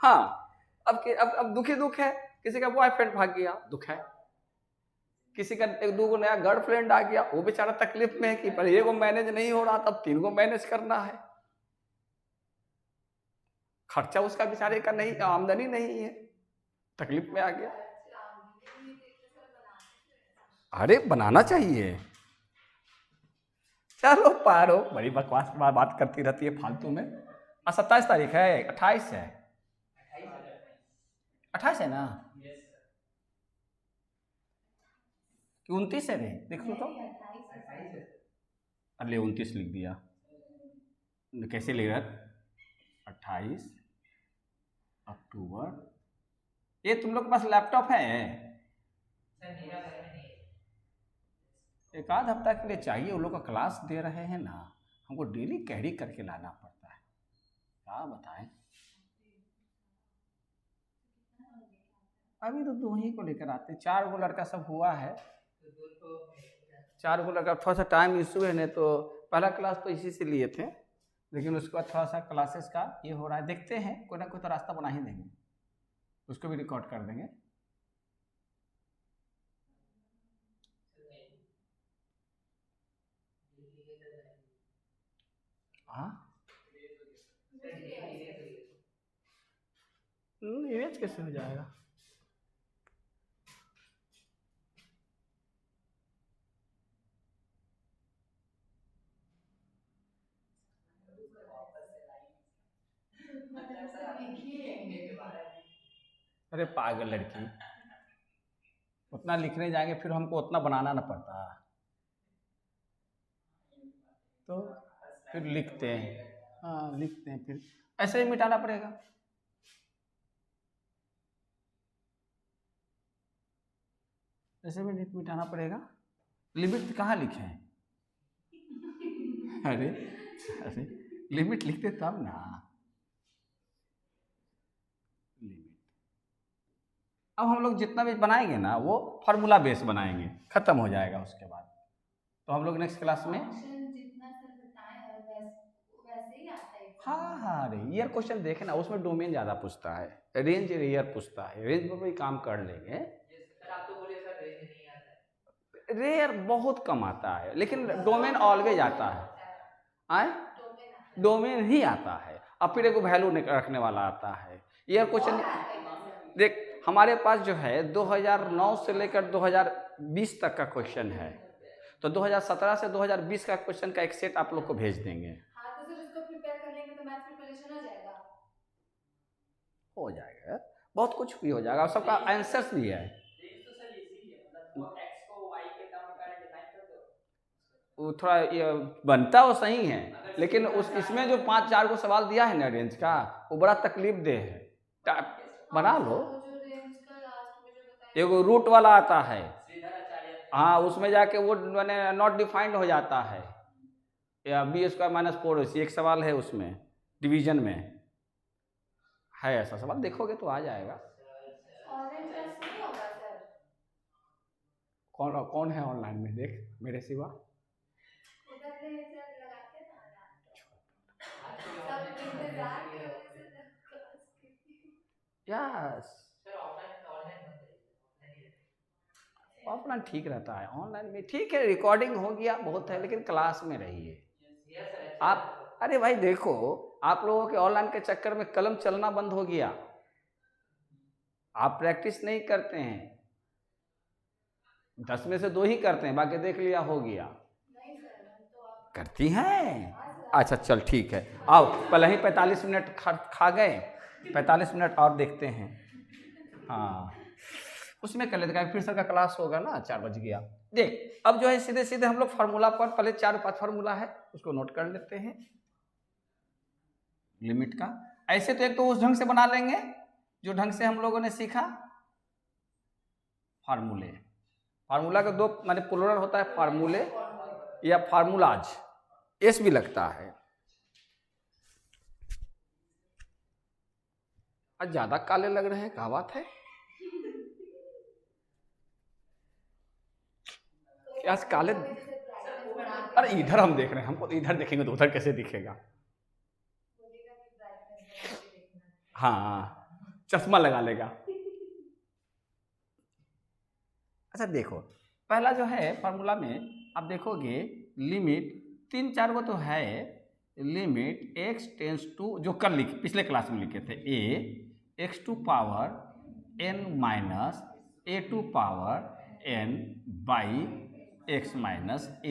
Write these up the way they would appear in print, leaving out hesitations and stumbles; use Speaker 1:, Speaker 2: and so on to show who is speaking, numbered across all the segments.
Speaker 1: हाँ, अब दुखी दुख है, किसी का बॉयफ्रेंड भाग गया, दुख है। किसी का एक दो नया गर्लफ्रेंड आ गया, वो बेचारा तकलीफ में है कि पहले एगो मैनेज नहीं हो रहा था, अब 3 गो मैनेज करना है। खर्चा उसका बेचारे का नहीं, आमदनी नहीं है, तकलीफ में आ गया। अरे बनाना चाहिए। चलो पारो, बड़ी बकवास बात करती रहती है फालतू में। 27 तारीख है, 28 है, 28 है ना कि 29 है रे, देख लो तो। अरे 29 लिख दिया, कैसे लिख रहा? 28 अक्टूबर। ये तुम लोग के पास लैपटॉप है? एक आध हफ्ता के लिए चाहिए, वो लोग का क्लास दे रहे हैं ना, हमको डेली कैरी करके लाना पड़ता है, क्या बताएं। अभी तो 2 ही को लेकर आते हैं, 4 गो लड़का सब हुआ है, 4 गो लड़का। थोड़ा सा टाइम इशू है, नहीं तो पहला क्लास तो इसी से लिए थे, लेकिन उसके बाद थोड़ा सा क्लासेस का ये हो रहा है, देखते हैं कोई ना कोई तो रास्ता बना ही देंगे, उसको भी रिकॉर्ड कर देंगे। हाँ इरेज कैसे हो जाएगा? अरे पागल लड़की, उतना लिखने जाएंगे फिर हमको उतना बनाना ना पड़ता, तो फिर लिखते हैं। हाँ लिखते हैं, फिर ऐसे ही मिटाना पड़ेगा। ऐसे भी मिटाना पड़ेगा। लिमिट कहाँ लिखे हैं? अरे अरे लिमिट लिखते तब ना। लिमिट अब हम लोग जितना भी बनाएंगे ना वो फार्मूला बेस बनाएंगे, खत्म हो जाएगा उसके बाद। तो हम लोग नेक्स्ट क्लास में हाँ हाँ रे ईयर क्वेश्चन देखे ना, उसमें डोमेन ज़्यादा पूछता है, रेंज ईयर पूछता है, रेंज पर भी काम कर लेंगे। रेयर बहुत कम आता है, लेकिन डोमेन ऑलवेज आता है। आए डोमेन ही आता है, और फिर एक वैल्यू रखने वाला आता है। ईयर क्वेश्चन देख, हमारे पास जो है 2009 से लेकर 2020 तक का क्वेश्चन है, तो 2017 से 2020 का क्वेश्चन का एक सेट आप लोग को भेज देंगे। हाँ तो सर उसको प्रिपेयर कर लेंगे तो मैथ्स प्रिपरेशन हो जाएगा। हो जाएगा, बहुत कुछ भी हो जाएगा, सबका आंसर्स भी है। वो थोड़ा ये बनता वो सही है, लेकिन उस इसमें जो 5-4 को सवाल दिया है ना रेंज का, वो बड़ा तकलीफ दे है। बना लो, एगो रूट वाला आता है, हाँ उसमें जाके वो मैंने नॉट डिफाइंड हो जाता है, या b² - 4ac एक सवाल है उसमें, डिवीजन में है ऐसा सवाल, देखोगे तो आ जाएगा। ऑनलाइन क्लास नहीं होगा सर? कौन है ऑनलाइन में, देख मेरे सिवा। यस ऑफलाइन ठीक रहता है, ऑनलाइन में ठीक है, रिकॉर्डिंग हो गया बहुत है, लेकिन क्लास में रहिए आप। अरे भाई देखो, आप लोगों के ऑनलाइन के चक्कर में कलम चलना बंद हो गया, आप प्रैक्टिस नहीं करते हैं, 10 में से 2 ही करते हैं, बाकी देख लिया हो गया। करती हैं? अच्छा चल ठीक है, आओ पहले ही 45 मिनट खा गए, 45 मिनट और देखते हैं। हाँ उसमें कर लेते, फिर सर का क्लास होगा ना, 4 बज गया। देख अब जो है सीधे सीधे हम लोग फार्मूला पर, पहले 4-5 फार्मूला है उसको नोट कर लेते हैं लिमिट का। ऐसे तो एक तो उस ढंग से बना लेंगे जो ढंग से हम लोगों ने सीखा, फार्मूले। फार्मूला का 2 माने प्लुरल होता है, फार्मूले या फार्मूलाज, एस भी लगता है। आज ज्यादा काले लग रहे हैं, क्या बात है? आज काले, अरे इधर हम देख रहे हैं, हमको इधर देखेंगे तो उधर कैसे दिखेगा। हाँ चश्मा लगा लेगा। अच्छा देखो, पहला जो है फॉर्मूला में आप देखोगे लिमिट 3-4 वो तो है, लिमिट x टेंस टू, जो कल लिखे पिछले क्लास में लिखे थे, a x to power n minus a to power n by x minus a,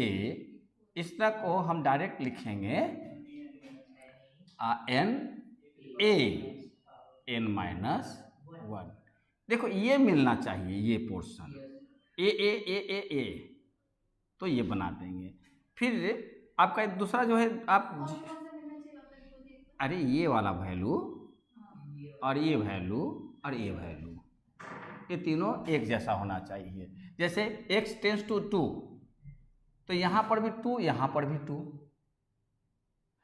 Speaker 1: इस तरह को हम डायरेक्ट लिखेंगे n a n माइनस 1। देखो ये मिलना चाहिए, ये पोर्शन ए, तो ये बना देंगे। फिर आपका एक दूसरा जो है आप, अरे ये वाला वैल्यू और ये वैल्यू और ये वैल्यू, ये तीनों एक जैसा होना चाहिए। जैसे x टेंस टू 2, तो यहाँ पर भी 2, यहाँ पर भी 2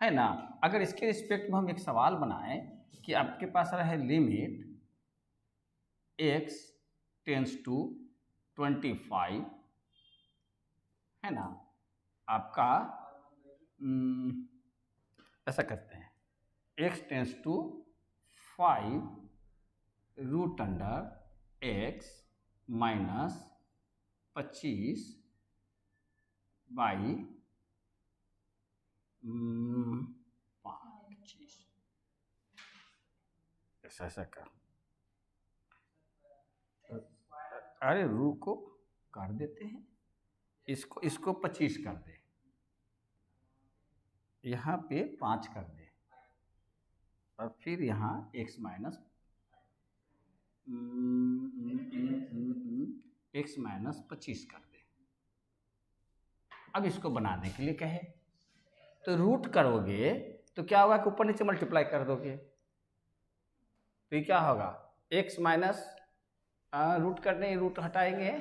Speaker 1: है ना। अगर इसके रिस्पेक्ट में हम एक सवाल बनाएं कि आपके पास रहे लिमिट x टेंस टू 25 है ना, आपका ऐसा करते हैं, x tends to 5 root under x minus 25 by 25, ऐसा कर। अरे रू को कर देते हैं, इसको 25 कर दे, यहाँ पे 5 कर दे, और फिर यहाँ x माइनस x माइनस 25 कर दे। अब इसको बनाने के लिए कहे तो रूट करोगे तो क्या होगा कि ऊपर नीचे मल्टीप्लाई कर दोगे, तो ये क्या होगा, x माइनस रूट करने, रूट हटाएंगे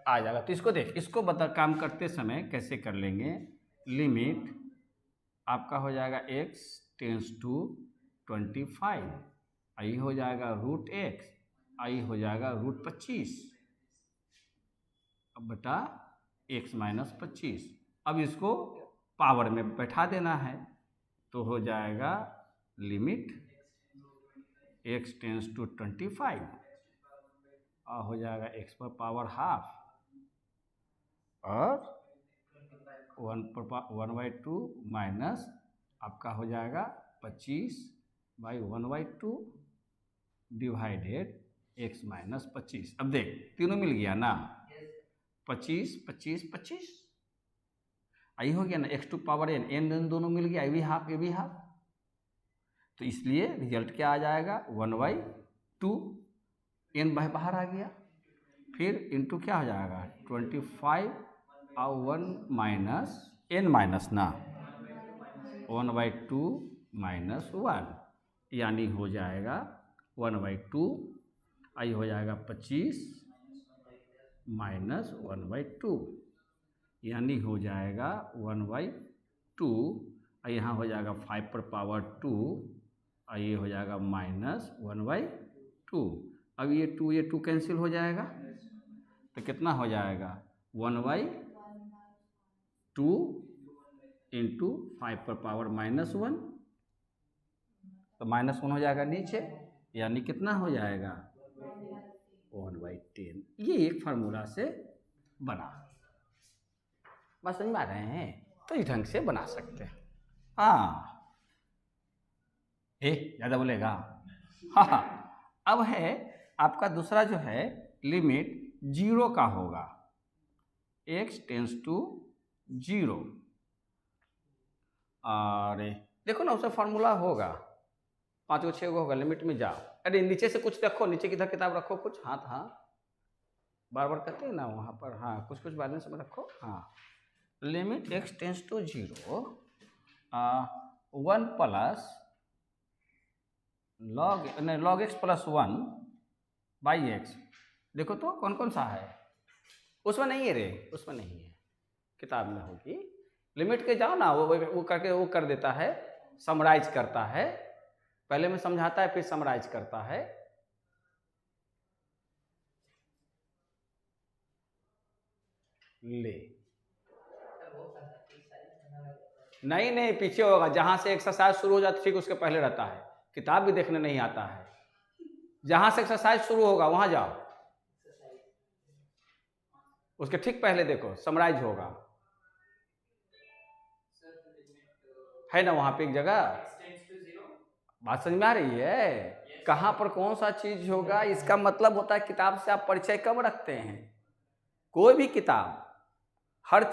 Speaker 1: आ जाएगा। तो इसको देख, इसको बता काम करते समय कैसे कर लेंगे, लिमिट आपका हो जाएगा x टेंस टू 25, आई हो जाएगा रूट x, आई हो जाएगा रूट 25, अब बटा x माइनस 25। अब इसको पावर में बैठा देना है, तो हो जाएगा लिमिट x टेंस टू 25 और हो जाएगा x पर पावर हाफ और 1/2 माइनस आपका हो जाएगा 25/1/2 डिवाइडेड x माइनस 25। अब देख तीनों मिल गया ना, 25 25 25, आई हो गया ना, x टू पावर n दोनों मिल गया, ये भी हाफ ये भी हाफ, तो इसलिए रिजल्ट क्या आ जाएगा 1/2, n बाहर आ गया, फिर इंटू क्या हो जाएगा 25 और 1 माइनस n माइनस ना 1/2 माइनस 1, यानी हो जाएगा 1/2, आई हो जाएगा 25 माइनस 1/2, यानी हो जाएगा 1/2, यहाँ हो जाएगा 5 पर पावर 2, और ये हो जाएगा माइनस 1/2। अब ये 2 कैंसिल हो जाएगा, तो कितना हो जाएगा 1/2 इंटू 5 पर पावर -1, तो -1 हो जाएगा नीचे, यानी कितना हो जाएगा 1/10। ये एक फार्मूला से बना, बस समझ में आ रहे हैं, तो इस ढंग से बना सकते हैं। हाँ ज़्यादा बोलेगा, हाँ। अब है आपका दूसरा जो है लिमिट 0 का होगा, x टेंस टू 0, और देखो ना उसका फार्मूला होगा 5 को 6 को होगा, लिमिट में जाओ, अरे नीचे से कुछ रखो, नीचे की किताब रखो कुछ, हाँ हाँ बार बार करते हैं ना वहाँ पर, हाँ कुछ बैलेंस में रखो, हाँ। Limit x tends to 0 1 plus log x plus 1 by x, देखो तो कौन कौन सा है, उसमें नहीं है रे, उसमें नहीं है, किताब में होगी, लिमिट के जाओ ना, वो करके वो कर देता है, समराइज करता है, पहले में समझाता है फिर समराइज करता है। ले नहीं पीछे होगा, जहां से एक्सरसाइज शुरू हो जाता है ठीक उसके पहले रहता है, किताब भी देखने नहीं आता है, जहां से एक्सरसाइज शुरू होगा वहां जाओ, उसके ठीक पहले देखो समराइज होगा, है ना वहां पे एक जगह। बात समझ में आ रही है? कहां पर कौन सा चीज होगा, इसका मतलब होता है किताब से आप परिचय कब रखते हैं। कोई भी किताब हर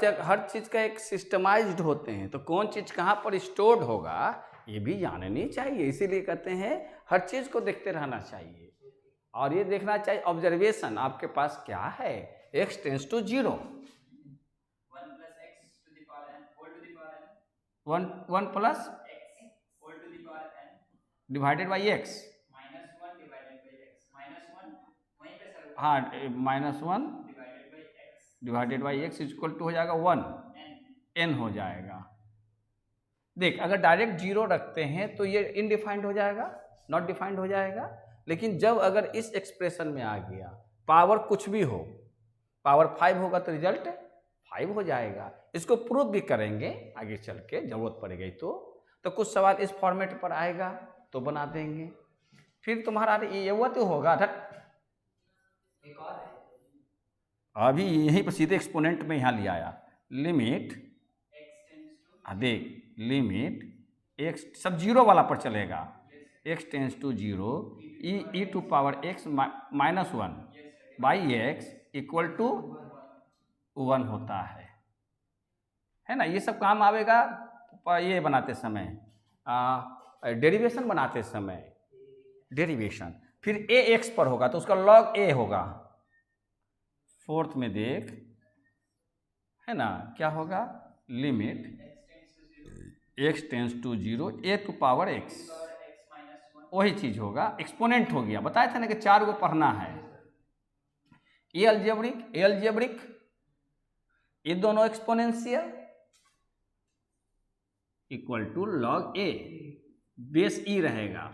Speaker 1: चीज का एक सिस्टमाइज्ड होते हैं, तो कौन चीज कहां पर स्टोर्ड होगा ये भी जाननी चाहिए। इसीलिए कहते हैं हर चीज को देखते रहना चाहिए और ये देखना चाहिए ऑब्जर्वेशन आपके पास क्या है। x tends to 0, 1 plus divided by x, हाँ -1 divided by x equal to हो जाएगा 1 n हो जाएगा। देख अगर डायरेक्ट 0 रखते हैं तो ये इनडिफाइंड हो जाएगा, नॉट डिफाइंड हो जाएगा। लेकिन जब अगर इस एक्सप्रेशन में आ गया पावर कुछ भी हो, पावर 5 होगा तो रिजल्ट 5 हो जाएगा। इसको प्रूव भी करेंगे आगे चल के, जरूरत पड़ेगी तो कुछ सवाल इस फॉर्मेट पर आएगा तो बना देंगे। फिर तुम्हारा ये वो तो होगा अभी यहीं पर सीधे एक्सपोनेंट में यहाँ लिया आया, लिमिट देख लिमिट x सब 0 वाला पर चलेगा, x tends to 0 e to power x -1 by x equal to 1 होता है ना। ये सब काम आवेगा ये बनाते समय, डेरिवेशन बनाते समय, डेरिवेशन फिर ax पर होगा तो उसका log a होगा। फोर्थ में देख है ना क्या होगा, limit x tends to 0 a to power x, वही चीज होगा, एक्सपोनेंट हो गया। बताया था ना कि 4 को पढ़ना है, ये अलजेब्रिक ये दोनों exponential equal to log a, base e रहेगा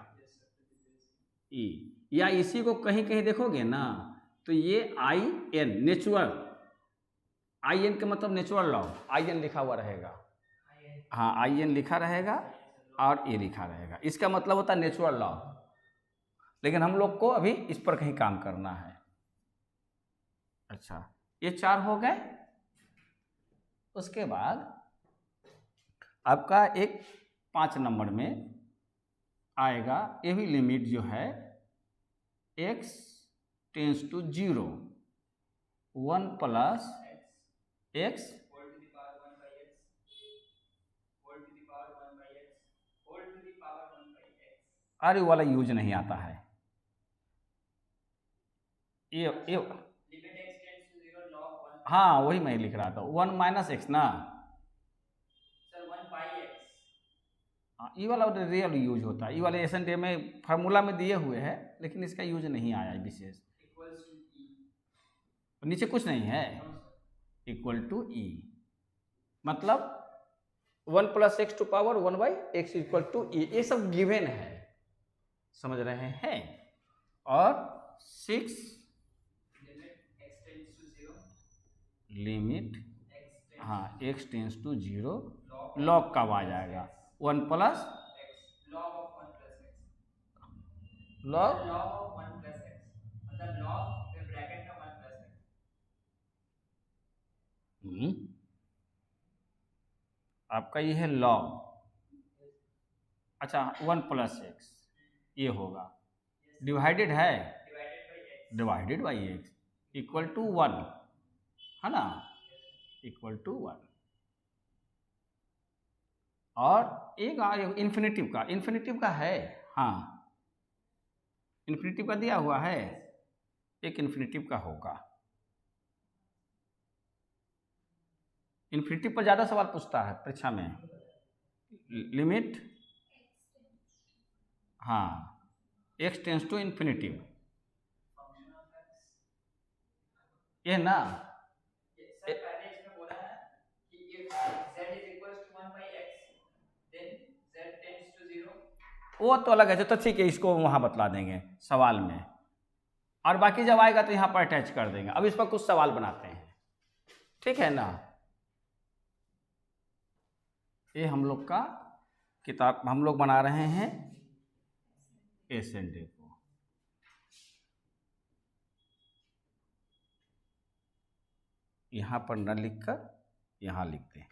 Speaker 1: e, या इसी को कहीं कहीं देखोगे ना तो ये in नेचुरल, in का मतलब नेचुरल लॉग, in लिखा हुआ रहेगा, हाँ in लिखा रहेगा और a लिखा रहेगा, इसका मतलब होता है नेचुरल लॉग। लेकिन हम लोग को अभी इस पर कहीं काम करना है। अच्छा ये 4 हो गए। उसके बाद आपका एक 5 नंबर में आएगा, ये भी लिमिट जो है x tends to 0 1 plus x अरे वाला यूज नहीं आता है, ये हाँ वही मैं लिख रहा था 1 माइनस एक्स ना, ये वाला रियल यूज होता है, ये वाले एस एन में फार्मूला में दिए हुए हैं लेकिन इसका यूज नहीं आया विशेष। नीचे कुछ नहीं है, इक्वल टू ई मतलब 1 plus x to power 1 by x equal to e, ये सब गिवन है, समझ रहे हैं। और 6 लिमिट हाँ x टेंस टू 0 लॉग कब आ जाएगा 1 प्लस लॉग आपका ये है लॉग, अच्छा 1 प्लस एक्स ये होगा, डिवाइडेड है divided by x equal to 1 है ना, इक्वल टू 1। और एक इन्फिनिटिव का है, हाँ इन्फिनिटिव का दिया हुआ है, एक इन्फिनिटिव का होगा। इन्फिनिटिव पर ज़्यादा सवाल पूछता है परीक्षा में, लिमिट हाँ x टेंस टू इन्फिनिटिव, ये ना वो तो अलग है, तो ठीक है इसको वहाँ बतला देंगे सवाल में, और बाकी जब आएगा तो यहाँ पर अटैच कर देंगे। अब इस पर कुछ सवाल बनाते हैं, ठीक है ना। ये हम लोग का किताब हम लोग बना रहे हैं एस एन डे को, यहाँ पर न लिखकर यहाँ लिख दें।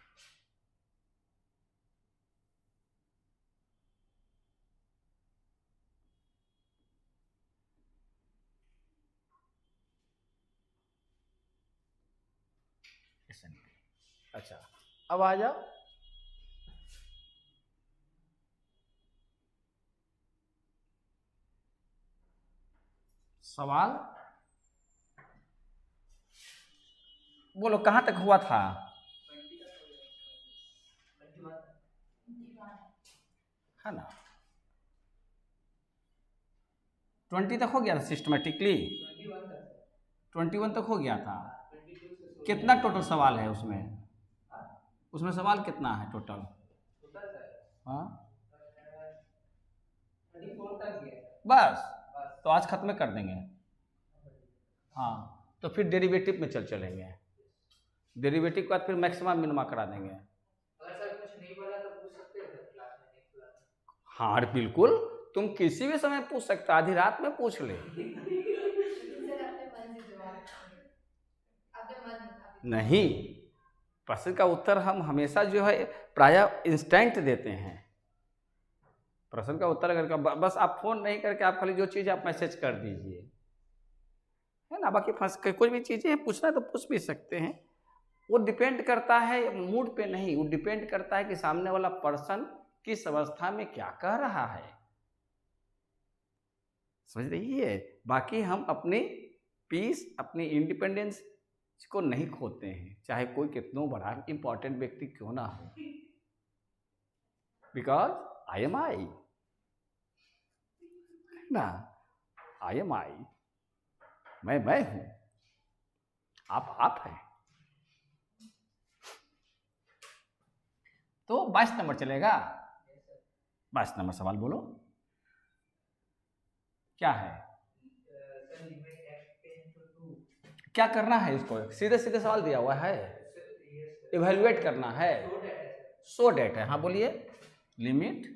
Speaker 1: अच्छा, अब आ जाओ। सवाल बोलो, कहाँ तक हुआ था? है ना, 20 तक हो गया था सिस्टमेटिकली, 21 तक हो गया था। कितना टोटल सवाल है उसमें? उसमें सवाल कितना है टोटल? हाँ बस, तो आज खत्म कर देंगे। हाँ, तो फिर डेरिवेटिव में चलेंगे। डेरिवेटिव के बाद फिर मैक्सिमम मिनिमा करा देंगे।
Speaker 2: अगर सर कुछ नहीं बोला तो पूछ सकते हैं सर क्लास में, नेक्स्ट क्लास में।
Speaker 1: हाँ बिल्कुल, तुम किसी भी समय पूछ सकते, आधी रात में पूछ ले। नहीं, प्रश्न का उत्तर हम हमेशा जो है प्रायः इंस्टेंट देते हैं। प्रश्न का उत्तर अगर बस आप फोन नहीं करके आप खाली जो चीज़ आप मैसेज कर दीजिए, है ना। बाकी फंस के कोई भी चीज़ें पूछना है तो पूछ भी सकते हैं। वो डिपेंड करता है मूड पे नहीं, वो डिपेंड करता है कि सामने वाला पर्सन किस अवस्था में क्या कह रहा है, समझ रही है। बाकी हम अपनी पीस, अपनी इंडिपेंडेंस को नहीं खोते हैं, चाहे कोई कितना बड़ा इंपॉर्टेंट व्यक्ति क्यों ना हो, बिकॉज आई एम आई ना, आई एम आई, मैं हूं, आप हैं। तो 22 नंबर चलेगा। 22 नंबर सवाल बोलो, क्या है? क्या करना है इसको? सीधे सीधे सवाल दिया हुआ है, इवेल्युएट करना है, सो डेट है। हाँ बोलिए, लिमिट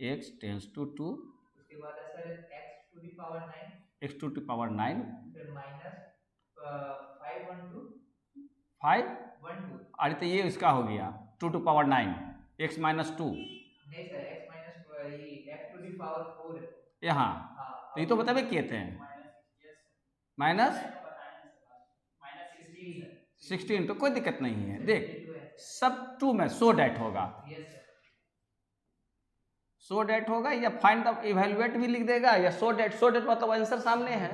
Speaker 1: x टेंस टू 2,
Speaker 2: उसके बाद है sir x to the power 9,
Speaker 1: x to the power 9,
Speaker 2: फिर माइनस 512,
Speaker 1: 512। अरे तो ये इसका हो गया 2 टू पावर 9, x माइनस 2।
Speaker 2: नहीं sir, x minus x to the power 4
Speaker 1: यहाँ तो ये तो बतावे कहते हैं माइनस 16, तो कोई दिक्कत नहीं है। देख सब 2 में सो डेट होगा, सो डेट होगा, या फाइंड द इवेल्युएट भी लिख देगा, या सो डेट मतलब आंसर सामने है,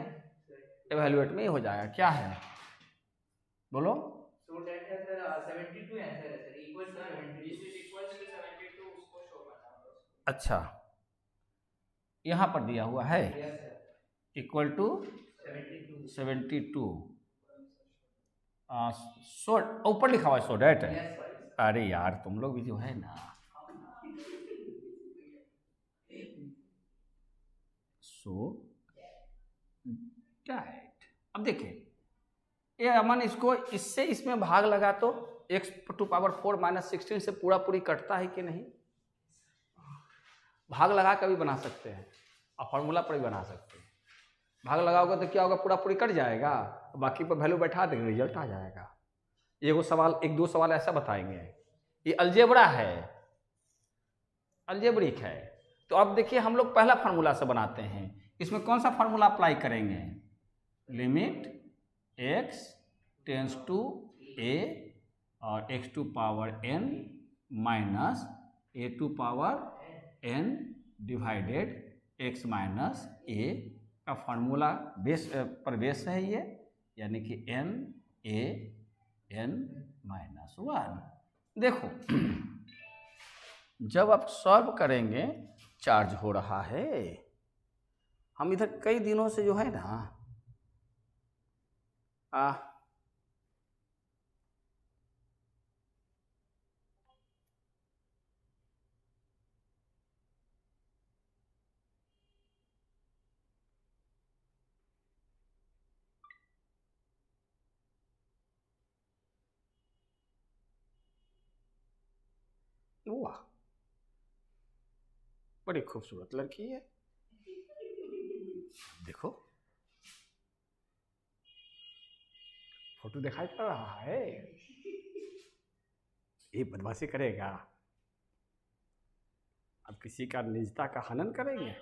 Speaker 1: इवेल्युएट में ही हो जाएगा। क्या है बोलो?
Speaker 2: सो डेट है सर 72 आंसर है sir, equal to 72, this is equal to 72, उसको शो करना होगा।
Speaker 1: अच्छा, यहाँ पर दिया हुआ है इक्वल टू 72, सो ऊपर लिखा हुआ है सो डेट है। अरे यार तुम लोग भी जो है ना, सो डेट। अब देखिए ये अमन, इसको इससे इसमें भाग लगा तो x टू पावर 4 माइनस 16 से पूरा पूरी कटता है कि नहीं? भाग लगा कर भी बना सकते हैं और फॉर्मूला पर भी बना सकते हैं। भाग लगाओगे तो क्या होगा, पूरा पूरी कट जाएगा, बाकी पर वैल्यू बैठा देंगे, रिजल्ट आ जाएगा। एक सवाल, एक दो सवाल ऐसा बताएंगे, ये अलजेब्रा है, अलजेब्रिक है। तो अब देखिए हम लोग पहला फार्मूला से बनाते हैं, इसमें कौन सा फार्मूला अप्लाई करेंगे? Limit x tends to a और x to power n minus a to power n divided x minus a का फार्मूला बेस पर बेस है ये, यानी कि n a n माइनस 1। देखो जब आप सॉल्व करेंगे, चार्ज हो रहा है, हम इधर कई दिनों से जो है ना वाह बड़ी खूबसूरत लड़की है, देखो फोटो दिखाई पड़ रहा है? ये बदमाशी करेगा? अब किसी का निजता का हनन करेंगे?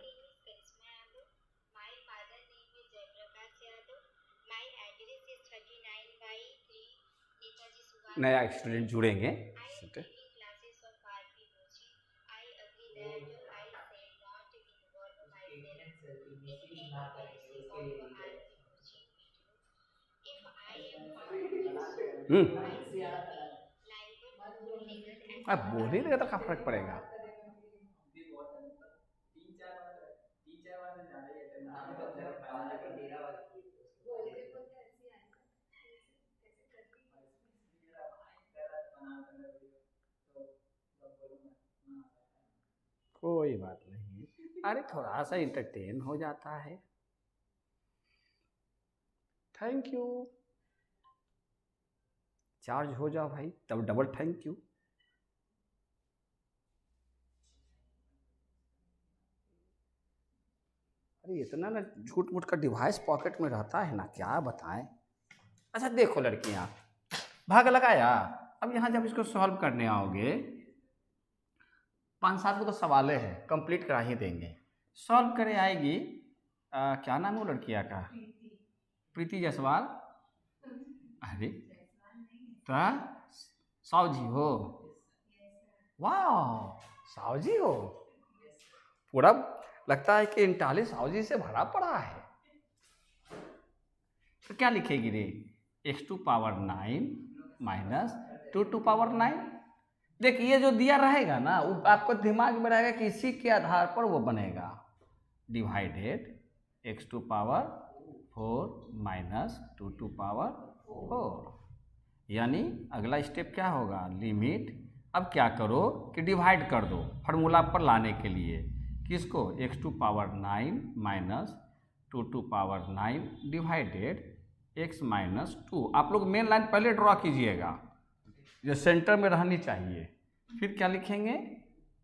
Speaker 1: नया स्टूडेंट जुड़ेंगे। अब बोल ही देगा तो क्या फर्क पड़ेगा? कोई बात नहीं, अरे थोड़ा सा इंटरटेन हो जाता है। Thank you. चार्ज हो जाओ भाई, तब डबल थैंक यू। अरे इतना ना झूठ मूठ का डिवाइस पॉकेट में रहता है ना, क्या बताएं। अच्छा देखो लड़कियां, भाग लगाया। अब यहाँ जब इसको सॉल्व करने आओगे, 5-7 को तो सवालें हैं, कंप्लीट करा ही देंगे। सॉल्व करे आएगी क्या नाम है वो लड़किया का? प्रीति जायसवाल। अरे तो साव जी हो? वाह, साव जी हो। पूरा लगता है कि इंटाली साव जी से भरा पड़ा है। तो क्या लिखेगी रे? x2 power 9 minus 2 to power 9। देखिए ये जो दिया रहेगा ना, वो आपको दिमाग में रहेगा कि इसी के आधार पर वो बनेगा। Divided x2 power 4 minus 2 to power 4, यानी अगला स्टेप क्या होगा? लिमिट। अब क्या करो कि डिवाइड कर दो फार्मूला पर लाने के लिए। किसको? x2 power 9 minus 2 to power 9 divided x minus 2। आप लोग मेन लाइन पहले ड्रॉ कीजिएगा, जो सेंटर में रहनी चाहिए। फिर क्या लिखेंगे?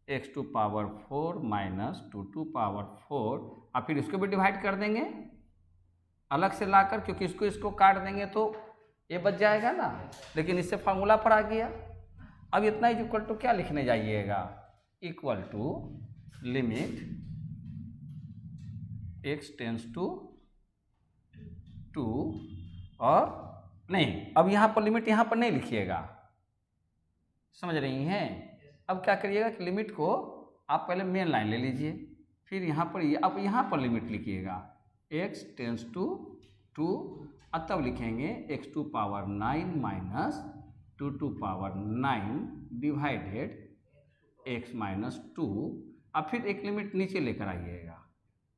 Speaker 1: x2 power 4 minus 2 to power 4, और फिर इसको भी डिवाइड कर देंगे अलग से लाकर, क्योंकि इसको काट देंगे तो ये बच जाएगा ना, लेकिन इससे फार्मूला पर आ गया। अब इतना इक्वल टू क्या लिखने जाइएगा? Equal to limit x tends to 2, और नहीं, अब यहाँ पर लिमिट यहाँ पर नहीं लिखिएगा, समझ रही हैं? अब क्या करिएगा कि लिमिट को आप पहले मेन लाइन ले लीजिए, फिर यहाँ पर अब यहाँ पर लिमिट लिखिएगा x टेंस टू 2, और तब लिखेंगे x2 power 9 minus 2 to power 9 divided x minus 2, अब फिर एक लिमिट नीचे लेकर आइएगा,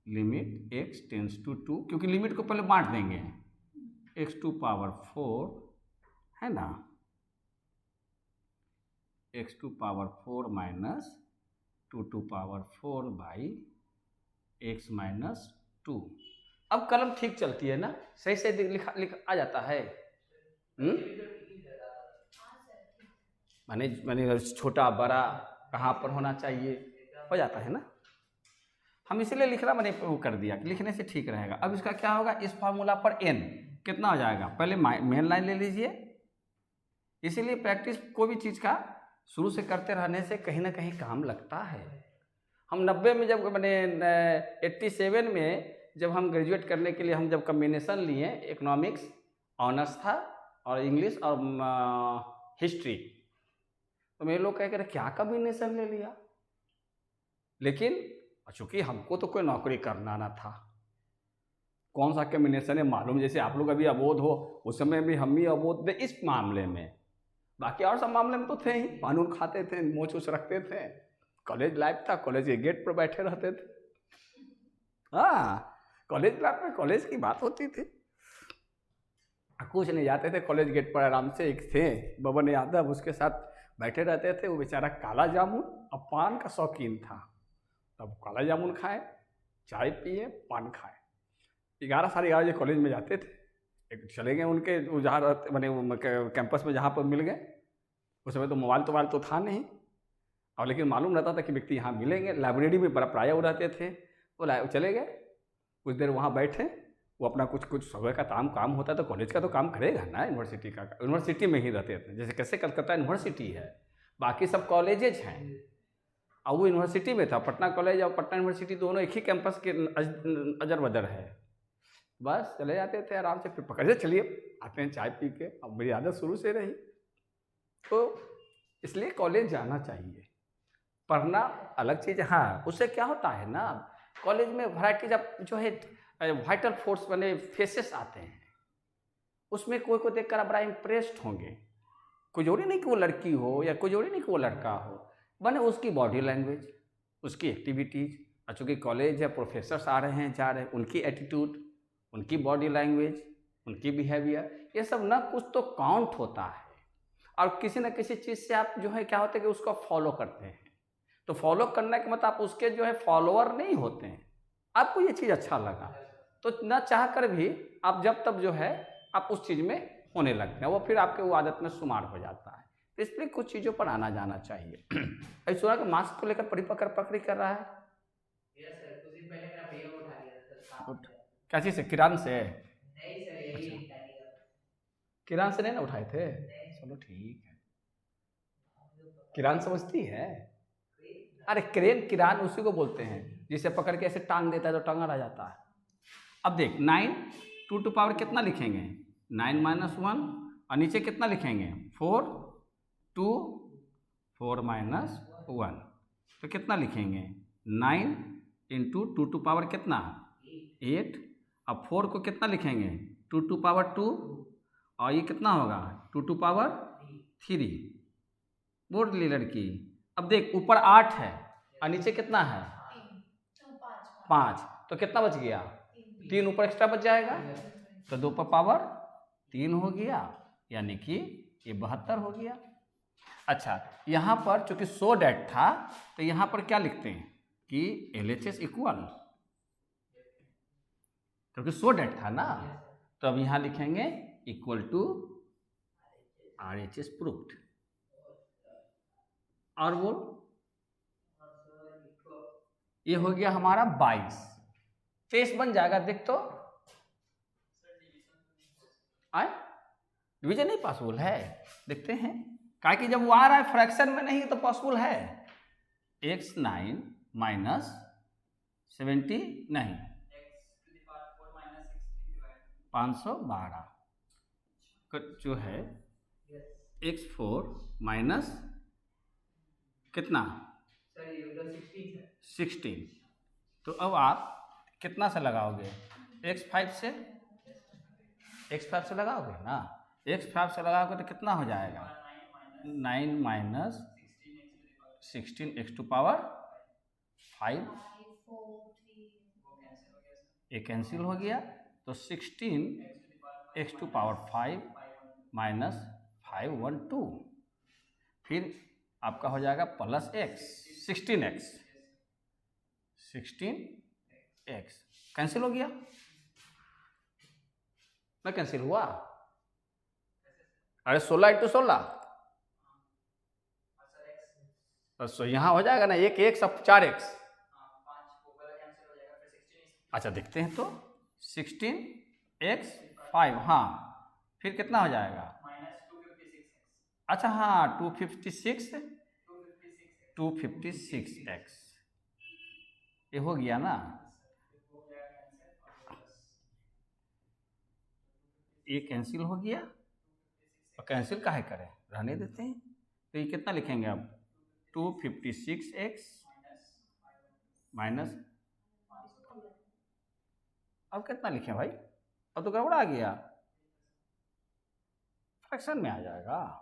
Speaker 1: लिमिट x टेंस टू 2, क्योंकि लिमिट को पहले बांट देंगे। x2 पावर 4 है ना, x2 power 4 minus 2 to power 4 by x minus 2। अब कलम ठीक चलती है ना, सही से लिखा आ जाता है। माने छोटा बड़ा कहाँ पर होना चाहिए, हो जाता है ना। हम इसीलिए लिखना मैंने वो कर दिया कि लिखने से ठीक रहेगा। अब इसका क्या होगा? इस फार्मूला पर n कितना हो जाएगा? पहले मेन लाइन ले लीजिए। इसीलिए प्रैक्टिस कोई भी चीज़ का शुरू से करते रहने से कहीं ना कहीं काम लगता है। हम 90 में जब मैंने 87 में जब हम ग्रेजुएट करने के लिए हम जब कम्बिनेशन लिए, इकोनॉमिक्स ऑनर्स था और इंग्लिश और हिस्ट्री, तो मेरे लोग कह कर क्या कम्बिनेशन ले लिया। लेकिन चूँकि हमको तो कोई नौकरी करना ना था, कौन सा कम्बिनेशन है मालूम, जैसे आप लोग अभी अबोध हो, उस समय भी हम भी अबोध थे इस मामले में, बाकी और सब मामले में तो थे ही, कानून खाते थे, मोच उछ रखते थे, कॉलेज लाइफ था, कॉलेज के गेट पर बैठे रहते थे। हाँ, कॉलेज लाइफ में कॉलेज की बात होती थी, कुछ नहीं जाते थे कॉलेज गेट पर आराम से। एक थे बबन यादव, उसके साथ बैठे रहते थे। वो बेचारा काला जामुन और पान का शौकीन था, तब काला जामुन खाए, चाय पिए, पान खाए। 11 साढ़े 11 बजे कॉलेज में जाते थे, एक चले गए उनके जहाँ मैंने कैंपस में जहाँ पर मिल गए। उस समय तो मोबाइल तो था नहीं, और लेकिन मालूम रहता था कि व्यक्ति यहाँ मिलेंगे। लाइब्रेरी में बड़ा प्राय वो रहते थे, वो चले गए, कुछ देर वहाँ बैठे, वो अपना कुछ कुछ सुबह का काम होता है तो कॉलेज का तो काम करेगा ना, यूनिवर्सिटी का यूनिवर्सिटी में ही रहते हैं। जैसे कैसे कलकत्ता यूनिवर्सिटी है, बाकी सब कॉलेजेज हैं, और वो यूनिवर्सिटी में था। पटना कॉलेज और पटना यूनिवर्सिटी दोनों एक ही कैंपस के अजर बदर है। बस चले जाते थे आराम से, फिर पकड़े चलिए आते हैं चाय पी के। अब मेरी आदत शुरू से रही, तो इसलिए कॉलेज जाना चाहिए। पढ़ना अलग चीज़, हाँ उससे क्या होता है ना, कॉलेज में वैरायटी जब जो है वाइटल फोर्स बने फेसेस आते हैं, उसमें कोई को देखकर आप बड़ा इम्प्रेस्ड होंगे। कोई जरूरी नहीं कि वो लड़की हो या कोई जरूरी नहीं कि वो लड़का हो, बने उसकी बॉडी लैंग्वेज, उसकी एक्टिविटीज़। और चूँकि कॉलेज है, प्रोफेसर्स आ रहे हैं जा रहे हैं, उनकी एटीट्यूड, उनकी बॉडी लैंग्वेज, उनकी बिहेवियर, ये सब ना कुछ तो काउंट होता है। और किसी न किसी चीज़ से आप जो है क्या होता है कि उसको फॉलो करते हैं। तो फॉलो करने के मतलब आप उसके जो है फॉलोअर नहीं होते हैं, आपको ये चीज़ अच्छा लगा तो ना चाह कर भी आप जब तब जो है आप उस चीज़ में होने लगते हैं, वो फिर आपके वो आदत में शुमार हो जाता है। तो इसलिए कुछ चीज़ों पर आना जाना चाहिए। अभी सुना कि मास्क को लेकर पकड़ी कर रहा है।
Speaker 2: यस सर, कुछ दिन पहले मेरा भैया उठा लिया था सर काम पे।
Speaker 1: क्या चीज़ से? किरान से?
Speaker 2: नहीं सर, यही गाड़ी का।
Speaker 1: किरान से नहीं ना उठाए थे? चलो ठीक है। किरान समझती है? अरे क्रेन किरान उसी को बोलते हैं जिसे पकड़ के ऐसे टांग देता है तो टंगा रह जाता है। अब देख 9 2 टू पावर कितना लिखेंगे? 9 - 1, और नीचे कितना लिखेंगे? 4 2 4 - 1, तो कितना लिखेंगे? 9 × 2 टू पावर कितना? 8। अब 4 को कितना लिखेंगे? 2 टू पावर 2, और ये कितना होगा? 2 टू पावर 3। बोल ली लड़की। अब देख ऊपर 8 है और नीचे कितना है? 5, तो कितना बच गया? 3 ऊपर एक्स्ट्रा बच जाएगा, तो 2 पर पावर 3 हो गया, यानी कि ये 72 हो गया। अच्छा, यहाँ पर चूंकि सो डैट था तो यहाँ पर क्या लिखते हैं कि LHS इक्वल, क्योंकि सो डैट था ना, तो अब यहाँ लिखेंगे इक्वल टू RHS प्रूफ्ड। और वो ये हो गया हमारा 22। 23 बन जाएगा। देख तो आए, डिवीजन नहीं पॉसिबल है। देखते हैं, क्या कि जब वो आ रहा है फ्रैक्शन में नहीं तो पॉसिबल है। x9 - 70 नहीं, 512 जो है x4 माइनस कितना? 16। तो अब आप कितना से लगाओगे? x5 से? x5 से लगाओगे ना, x5 से लगाओगे तो कितना हो जाएगा? 9 - 16 x टू पावर 5, ये कैंसिल हो गया, तो 16 x टू पावर 5 माइनस 5 1 2, फिर आपका हो जाएगा प्लस x 16x कैंसिल हो गया ना? कैंसिल हुआ? अरे 16 × 16, तो यहाँ हो जाएगा ना 1 x अब 4x। अच्छा देखते हैं तो 16x 5, हाँ फिर कितना हो जाएगा? अच्छा हाँ 256x ये हो गया ना। ये कैंसिल हो गया, और कैंसिल काहे करें, रहने देते हैं। तो ये कितना लिखेंगे अब? 256x माइनस, अब कितना लिखें भाई? अब तो गड़बड़ आ गया, फ्रैक्शन में आ जाएगा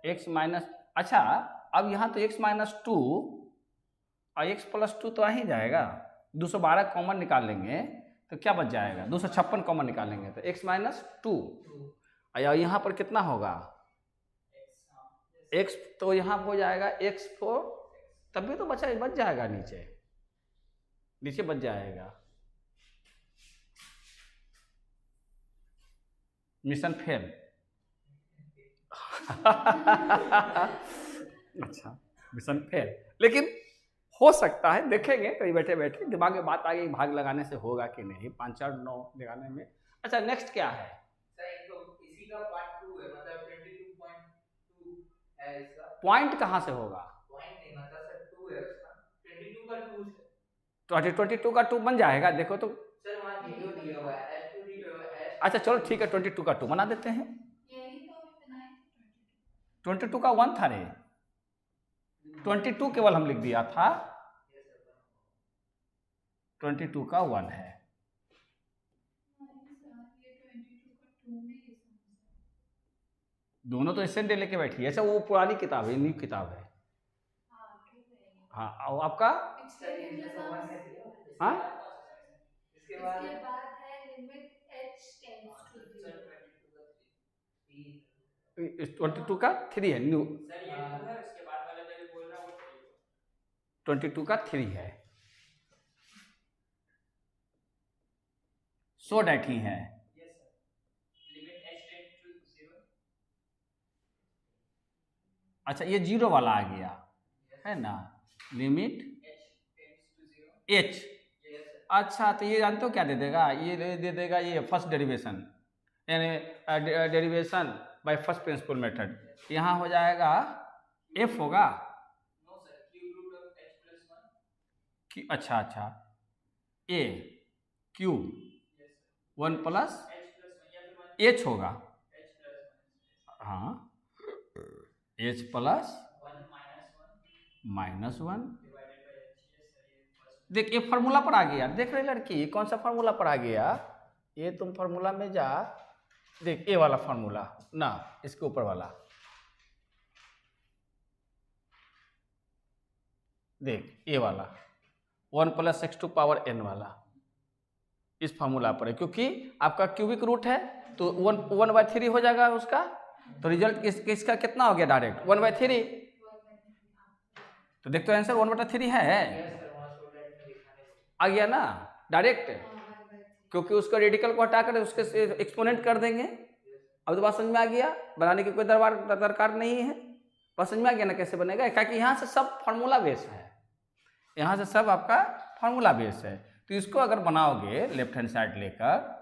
Speaker 1: x माइनस। अच्छा अब यहाँ तो x - 2 और x + 2 तो आ ही जाएगा। 212 कॉमन निकाल लेंगे तो क्या बच जाएगा? 256 कॉमन निकालेंगे तो x - 2, और यहाँ पर कितना होगा? x, तो यहाँ हो जाएगा x4, तब भी तो बच जाएगा, नीचे बच जाएगा। Mission fail. अच्छा मिशन फेल, लेकिन हो सकता है, देखेंगे कहीं बैठे बैठे दिमाग में बात आ गई, भाग लगाने से होगा कि नहीं, 5 4 9 लगाने में। अच्छा नेक्स्ट क्या है?
Speaker 2: सर एक तो इसी का पार्ट 2 है, मतलब 22.2 है इसका।
Speaker 1: पॉइंट कहाँ से होगा?
Speaker 2: पॉइंट नहीं, मतलब सर 2 है उसका, 22 का 2 है।
Speaker 1: 22 का 2 बन जाएगा, देखो तो।
Speaker 2: सर वहाँ 0 दिया हुआ है, S2 दिया हुआ है, S।
Speaker 1: अच्छा चलो ठीक है, 22 का 2 बना देते हैं।
Speaker 3: यही तो अभी बनाए थे
Speaker 1: 22 का 1 था रे, 22 केवल हम लिख दिया था, 22 का 1 है।
Speaker 3: ये 22 का 2 में ये समझ
Speaker 1: दोनों तो इससे लेके बैठी है। अच्छा वो पुरानी किताब है, न्यू किताब है।
Speaker 3: हाँ ठीक है।
Speaker 1: हाँ और आपका?
Speaker 3: पिछले दिन में
Speaker 1: हाँ
Speaker 2: इसके बाद
Speaker 3: इसके बाद है लिमिट h टेंड्स टू 0।
Speaker 1: 22 का 3 है न्यू,
Speaker 2: सर ये 2 है, उसके बाद वाला जो भी बोल रहा है वो 3 है।
Speaker 1: 22 का 3 है, सो डैट ही है।
Speaker 2: Yes sir, limit h tends to 0।
Speaker 1: अच्छा ये 0 वाला आ गया है ना, limit
Speaker 2: h tends to 0।
Speaker 1: h।
Speaker 2: Yes sir.
Speaker 1: अच्छा तो ये जानते हो क्या दे देगा? ये दे देगा ये फर्स्ट डेरिवेशन, यानी derivation by first principle method. यहाँ हो जाएगा f होगा
Speaker 2: no sir, cube root of h plus 1।
Speaker 1: अच्छा अच्छा a cube
Speaker 2: yes sir,
Speaker 1: 1 plus
Speaker 2: h plus 1 या फिर 1
Speaker 1: h होगा।
Speaker 2: h plus 1।
Speaker 1: हाँ h plus
Speaker 2: 1 minus 1
Speaker 1: -1।
Speaker 2: Divided by h। Yes sir, ये फर्स्ट।
Speaker 1: देख ये फार्मूला पर आ गया, देख रही लड़की कौन सा फार्मूला पर आ गया? ये तुम फार्मूला में जा, देख ये वाला फार्मूला ना, इसके ऊपर वाला देख, ये वाला 1 plus x to power n वाला इस फार्मूला पर है, क्योंकि आपका क्यूबिक रूट है तो 1/3 हो जाएगा उसका, तो रिजल्ट किसका कितना हो गया? डायरेक्ट 1/3। तो देखते हो आंसर 1/3 है,
Speaker 2: यस सर, वहाँ सो डैट में दिखाने से
Speaker 1: आ गया ना डायरेक्ट, क्योंकि उसका रेडिकल को हटाकर उसके एक्सपोनेंट कर देंगे। अब तो बात समझ में आ गया, बनाने की कोई दरकार नहीं है, बात समझ में आ गया ना कैसे बनेगा, क्योंकि यहाँ से सब फार्मूला बेस है, यहाँ से सब आपका फार्मूला बेस है। तो इसको अगर बनाओगे लेफ्ट हैंड साइड लेकर,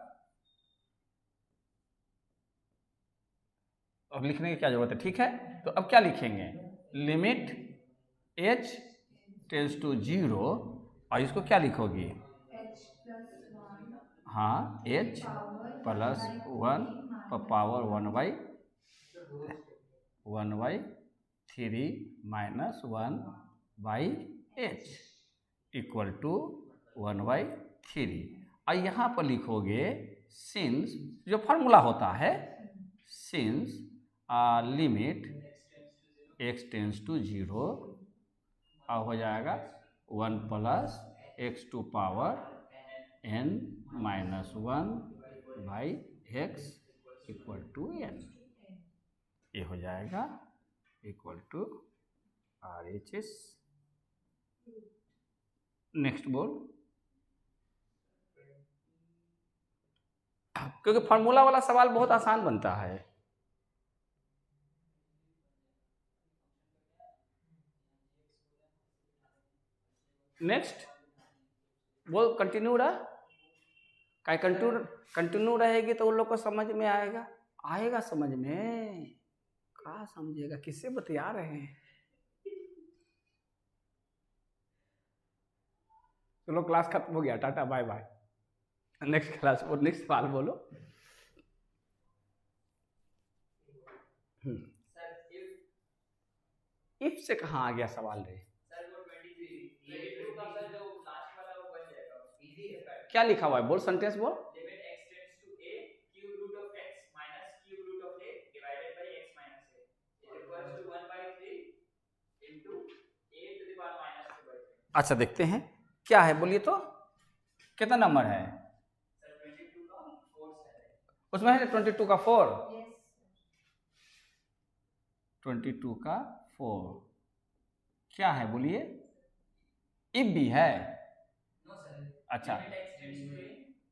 Speaker 1: अब लिखने की क्या जरूरत है? ठीक है, तो अब क्या लिखेंगे? लिमिट h टेंड्स टू 0, और इसको क्या लिखोगी?
Speaker 3: h प्लस 1
Speaker 1: हाँ h plus 1 power 1/3 minus 1/h equal to 1/3। और यहाँ पर लिखोगे सिंस, जो फार्मूला होता है, since limit x tends to 0, और हो जाएगा 1 plus x to power n minus 1/x equal to n, ये हो जाएगा इक्वल टू RHS। नेक्स्ट बोल, क्योंकि फार्मूला वाला सवाल बहुत आसान बनता है। नेक्स्ट वो कंटिन्यू रहा, क्या कंटिन्यू रहेगी तो उन लोग को समझ में आएगा समझ में, कहाँ समझेगा, किससे बतिया रहे हैं। चलो क्लास खत्म हो गया, टाटा बाय बाय, नेक्स्ट क्लास और नेक्स्ट सवाल बोलो।
Speaker 2: सर
Speaker 1: इफ से कहाँ आ गया सवाल रे?
Speaker 2: सर वो 23 लिमिट का सर जो लास्ट वाला वो बन जाएगा, इजी है।
Speaker 1: क्या लिखा हुआ है? बोल, सेंटेंस बोल।
Speaker 2: Limit x tends to a cube root of x minus cube root of a divided by x minus a is equals to 1/3 into a to the power minus 2/3।
Speaker 1: अच्छा देखते हैं क्या है, बोलिए तो कितना नंबर है?
Speaker 2: सर 22 का 4 है
Speaker 1: उसमें है 22 का 4,
Speaker 3: यस
Speaker 1: 22 का 4 क्या है बोलिए? इफ भी है?
Speaker 2: No sir.
Speaker 1: अच्छा
Speaker 2: limit x tends to a।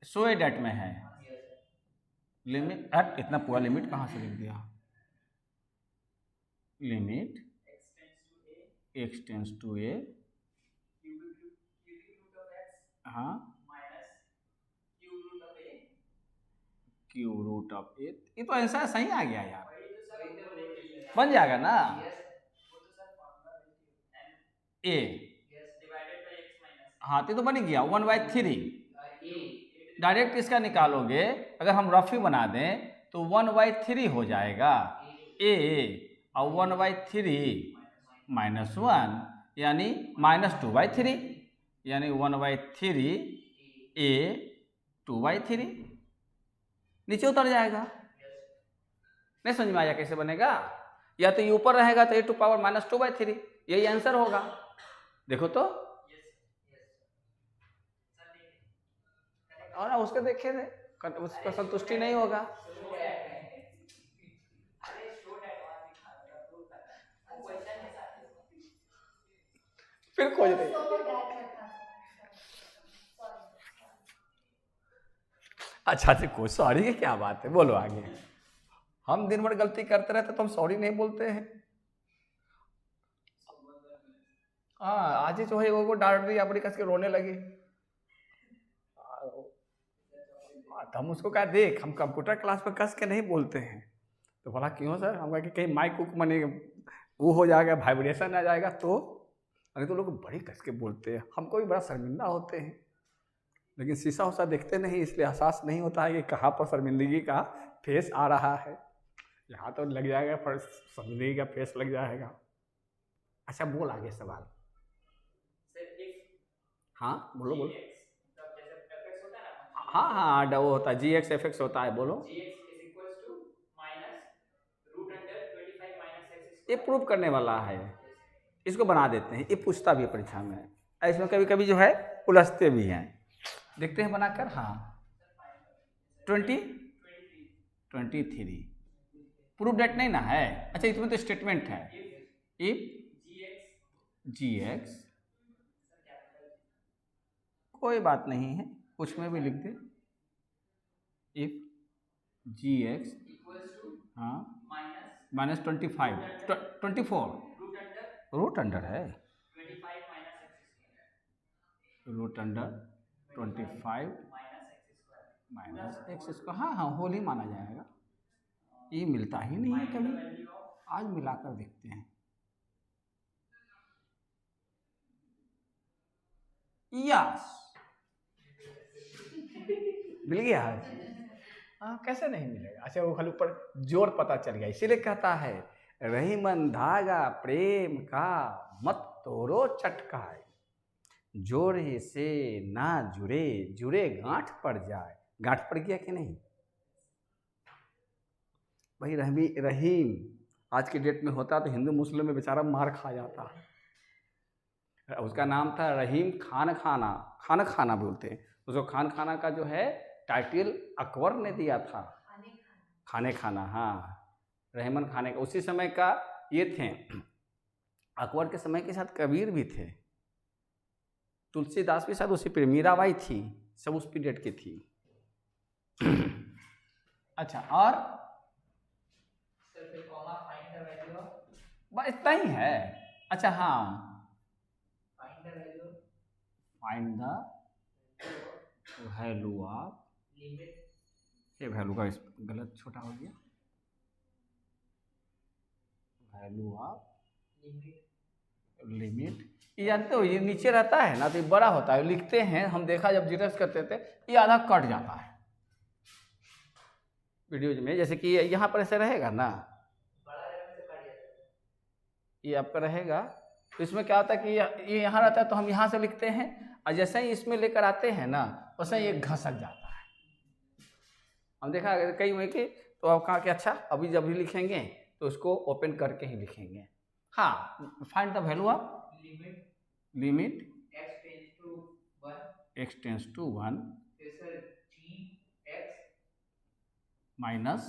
Speaker 1: So डेट में है
Speaker 2: यस सर।
Speaker 1: लिमिट, हट इतना पूरा लिमिट कहाँ से लिख दिया? Limit
Speaker 2: x tends to a
Speaker 1: x tends to a हाँ
Speaker 2: minus cube root of a,
Speaker 1: cube root of a, ये तो आंसर सही आ गया यार,
Speaker 2: वही तो सर ऊपर लिख लिया।
Speaker 1: बन जाएगा ना
Speaker 2: Yes, वो तो सर फॉर्मूला लिख and
Speaker 1: A,
Speaker 2: yes divided by x minus
Speaker 1: हाँ तो बन गया 1/3।
Speaker 2: a
Speaker 1: डायरेक्ट इसका निकालोगे अगर हम रफी बना दें तो 1/3 हो जाएगा ए, और 1/3 -1 यानी -2/3, यानी 1/3 ए 2/3 नीचे उतर जाएगा। नहीं समझ में आया कैसे बनेगा? या तो ये ऊपर रहेगा तो a⁻ -2/3, यही आंसर होगा। देखो तो, और ना उसके देखे थे, उसका संतुष्टि नहीं होगा। फिर खोज रही
Speaker 3: So that रखा। Sorry.
Speaker 1: अच्छा देखो, सॉरी की क्या बात है, बोलो आगे। हम दिन भर गलती करते रहते तो हम सॉरी नहीं बोलते हैं। हाँ आज ही जो है वो डांट दी, अपनी कस के रोने लगी। तो हम उसको कहा देख हम कंप्यूटर क्लास में कस के नहीं बोलते हैं। तो बोला क्यों सर? हम कहा कि कहीं माइक कुक मने वो हो जाएगा, वाइब्रेशन आ जाएगा तो। अरे तो लोग बड़ी कस के बोलते हैं, हमको भी बड़ा शर्मिंदा होते हैं, लेकिन शीशा उसा देखते नहीं, इसलिए एहसास नहीं होता है कि कहाँ पर शर्मिंदगी का फेस आ रहा है। यहाँ तो लग जाएगा, पर शर्मिंदगी का फेस लग जाएगा। अच्छा बोल आगे सवाल। हाँ बोलो बोलो। हाँ हाँ वो होता है GX FX होता है, बोलो। ये प्रूव करने वाला है, इसको बना देते हैं, ये पूछता भी है परीक्षा में। इसमें कभी कभी जो है उलझते भी हैं, देखते हैं बनाकर। हाँ 23 प्रूफ डेट नहीं ना है। अच्छा इसमें तो स्टेटमेंट है, इफ GX, कोई बात नहीं है, कुछ में भी लिख दे, इफ GX हाँ -24 रूट अंडर है, रूट अंडर 25 -x²। हाँ हाँ होल ही माना जाएगा, ये मिलता ही नहीं है कभी, आज मिलाकर देखते हैं। यस मिल गया। हाँ कैसे नहीं मिलेगा? अच्छा वो खाली ऊपर जोर पता चल गया, इसीलिए कहता है रहीमन धागा प्रेम का मत तोड़ो चटकाए, जोड़े से ना जुड़े जुड़े गांठ पड़ जाए। गांठ पड़ गया कि नहीं भाई? रहीम आज की डेट में होता तो हिंदू मुस्लिम में बेचारा मार खा जाता। उसका नाम था रहीम खान खाना बोलते हैं उसको। खाना का जो है टाइटल अकबर ने दिया था, खाने खाना। हाँ रहमान खाने का, उसी समय का ये थे। अकबर के समय के साथ कबीर भी थे, तुलसीदास भी शायद उसी पर, मीराबाई थी, सब उस पीरियड की थी। अच्छा और बस इतना ही है। अच्छा हाँ फाइंड द वैल्यू ऑफ, ये वैल्यू का गलत छोटा हो गया, वैल्यू ऑफ लिमिट। ये जानते हो ये नीचे रहता है ना तो ये बड़ा होता है, लिखते हैं हम, देखा जब जीरोक्स करते थे ये आधा कट जाता है वीडियोज में। जैसे कि यहाँ पर ऐसे रहेगा ना, ये आपका रहेगा तो इसमें क्या होता है कि ये यहाँ रहता है तो हम यहाँ से लिखते हैं, और जैसे ही इसमें लेकर आते हैं ना वैसे ही ये घसक जाता है। हम देखा कई में कि तो आप कहा कि अच्छा अभी जब भी लिखेंगे तो उसको ओपन करके ही लिखेंगे। हाँ find the value of limit x tends to 1 minus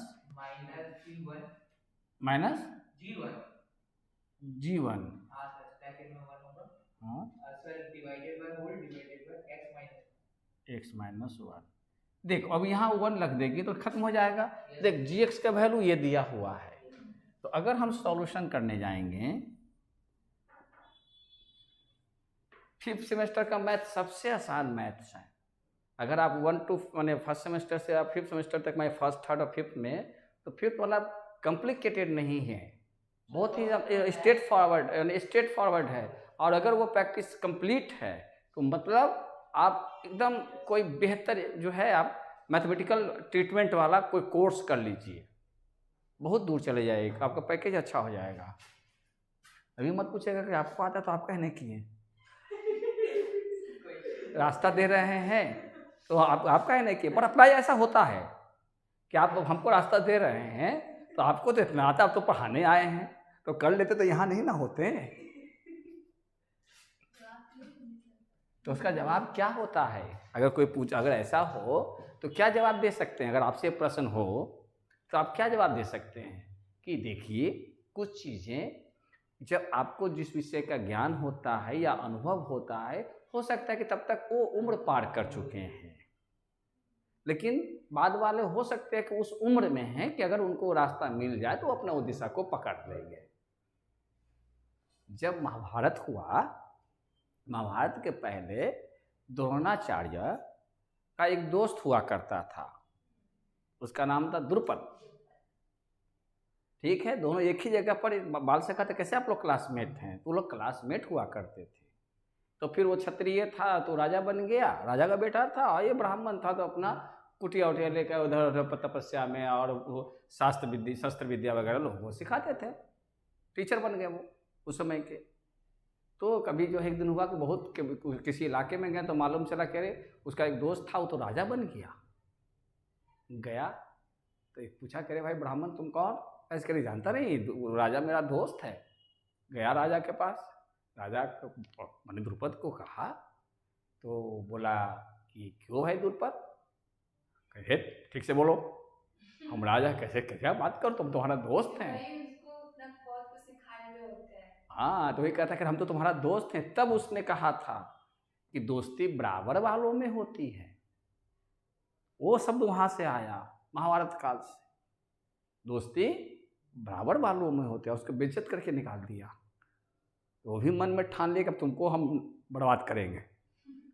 Speaker 1: g1 हाँ x माइनस 1। देख अब यहाँ 1 लग देगी तो खत्म हो जाएगा। देख gx का वैल्यू ये दिया हुआ है, तो अगर हम सॉल्यूशन करने जाएंगे 5th सेमेस्टर का मैथ सबसे आसान मैथ्स है। अगर आप 1 to माने फर्स्ट सेमेस्टर से आप 5th सेमेस्टर तक मैं फर्स्ट, थर्ड और 5th में, तो 5th वाला कॉम्प्लिकेटेड नहीं है, बहुत ही स्ट्रेट फॉरवर्ड है। और अगर वो प्रैक्टिस कंप्लीट है तो मतलब आप एकदम कोई बेहतर जो है आप मैथमेटिकल ट्रीटमेंट वाला कोई कोर्स कर लीजिए, बहुत दूर चले जाएगा, आपका पैकेज अच्छा हो जाएगा। अभी मत पूछेगा कि आपको आता तो आप कहने की है, रास्ता दे रहे हैं तो आप कहने की, पर अप्लाई ऐसा होता है कि आप हमको रास्ता दे रहे हैं तो आपको तो इतना आता, आप तो पढ़ाने आए हैं, तो कर लेते तो यहाँ नहीं ना होते। तो उसका जवाब क्या होता है? अगर कोई अगर ऐसा हो तो क्या जवाब दे सकते हैं? अगर आपसे प्रश्न हो तो आप क्या जवाब दे सकते हैं कि देखिए कुछ चीज़ें जब आपको जिस विषय का ज्ञान होता है या अनुभव होता है, हो सकता है कि तब तक वो उम्र पार कर चुके हैं, लेकिन बाद वाले हो सकते हैं कि उस उम्र में हैं कि अगर उनको रास्ता मिल जाए तो अपना उस दिशा को पकड़ लेंगे। जब महाभारत हुआ, महाभारत के पहले द्रोणाचार्य का एक दोस्त हुआ करता था, उसका नाम था द्रुपद। ठीक है, दोनों एक ही जगह पर बाल सखा थे। कैसे आप लोग क्लासमेट हैं? तो लोग क्लासमेट हुआ करते थे। तो फिर वो क्षत्रिय था तो राजा बन गया, राजा का बेटा था, और ये ब्राह्मण था तो अपना कुटिया उटिया लेकर उधर उधर तपस्या में और वो शस्त्र विद्या वगैरह लोगों को सिखाते थे, टीचर बन गए वो उस समय के। तो कभी जो है एक दिन हुआ कि बहुत किसी इलाके में गए तो मालूम चला कह रहे उसका एक दोस्त था वो तो राजा बन गया तो एक पूछा करे भाई ब्राह्मण तुम कौन? ऐसे कह जानता नहीं, राजा मेरा दोस्त है। गया राजा के पास, राजा मैंने द्रुपद को कहा तो बोला कि क्यों भाई द्रुपद? कहे ठीक से बोलो, हम राजा कैसे क्या बात करो, तुम तुम्हारा दोस्त हैं। हाँ, तो वही कहता कि हम तो तुम्हारा दोस्त हैं। तब उसने कहा था कि दोस्ती बराबर वालों में होती है। वो शब्द वहां से आया महाभारत काल से, दोस्ती बराबर वालों में होती है। उसको बेइज्जत करके निकाल दिया। तो वो भी मन में ठान लिया कि तुमको हम बर्बाद करेंगे,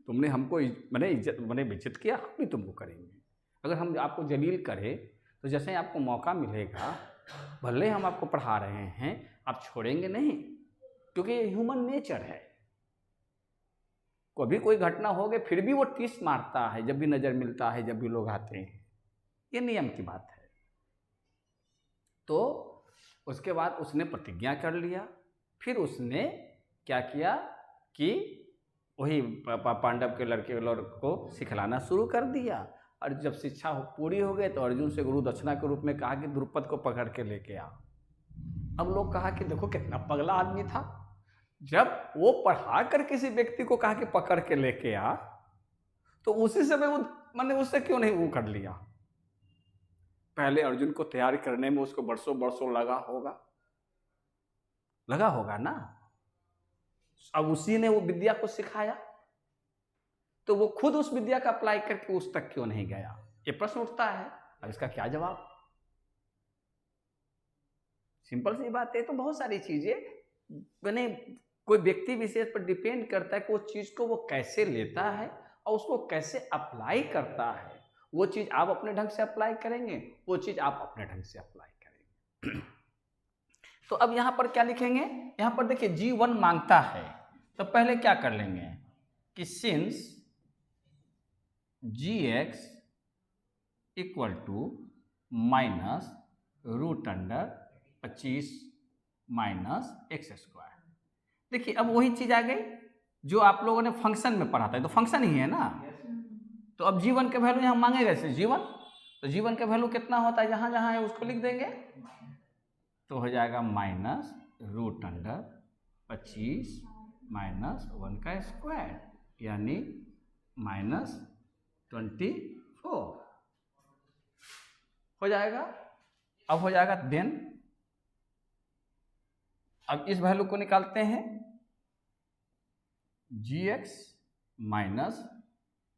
Speaker 1: तुमने हमको मैंने बेइज्जत किया, हम भी तुमको करेंगे। अगर हम आपको जलील करें तो जैसे ही आपको मौका मिलेगा, भले हम आपको पढ़ा रहे हैं, आप छोड़ेंगे नहीं, क्योंकि ये ह्यूमन नेचर है। कभी कोई घटना हो गई फिर भी वो टीस मारता है जब भी नज़र मिलता है, जब भी लोग आते हैं, ये नियम की बात है। तो उसके बाद उसने प्रतिज्ञा कर लिया। फिर उसने क्या किया कि वही पांडव के लड़के को सिखलाना शुरू कर दिया। और जब शिक्षा पूरी हो गई तो अर्जुन से गुरु दक्षिणा के रूप में कहा कि द्रुपद को पकड़ के लेके आ। अब लोग कहा कि देखो कितना पगला आदमी था, जब वो पढ़ा कर किसी व्यक्ति को कहा कि पकड़ के लेके आ, तो उसी समय वो मैंने उससे क्यों नहीं वो कर लिया। पहले अर्जुन को तैयार करने में उसको बरसों लगा होगा ना। अब उसी ने वो विद्या को सिखाया, तो वो खुद उस विद्या का अप्लाई करके उस तक क्यों नहीं गया? ये प्रश्न उठता है। अब इसका क्या जवाब? सिंपल सी बात है। तो बहुत सारी चीजें मैंने कोई व्यक्ति विशेष पर डिपेंड करता है कि वो चीज को वो कैसे लेता है और उसको कैसे अप्लाई करता है। वो चीज आप अपने ढंग से अप्लाई करेंगे, वो चीज आप अपने ढंग से अप्लाई करेंगे। तो अब यहां पर क्या लिखेंगे? यहां पर देखिए G1 मांगता है, तो पहले क्या कर लेंगे कि since Gx equal to minus root under 25 minus x square. देखिए अब वही चीज आ गई जो आप लोगों ने फंक्शन में पढ़ा था, तो फंक्शन ही है ना। तो अब G1 के वैल्यू यहाँ मांगेगा इसे G1, तो G1 का वैल्यू कितना होता है जहाँ जहाँ है उसको लिख देंगे, तो हो जाएगा माइनस रूट अंडर 25 माइनस 1 का स्क्वायर, यानी माइनस 24 हो जाएगा। अब हो जाएगा देन, अब इस वैल्यू को निकालते हैं Gx माइनस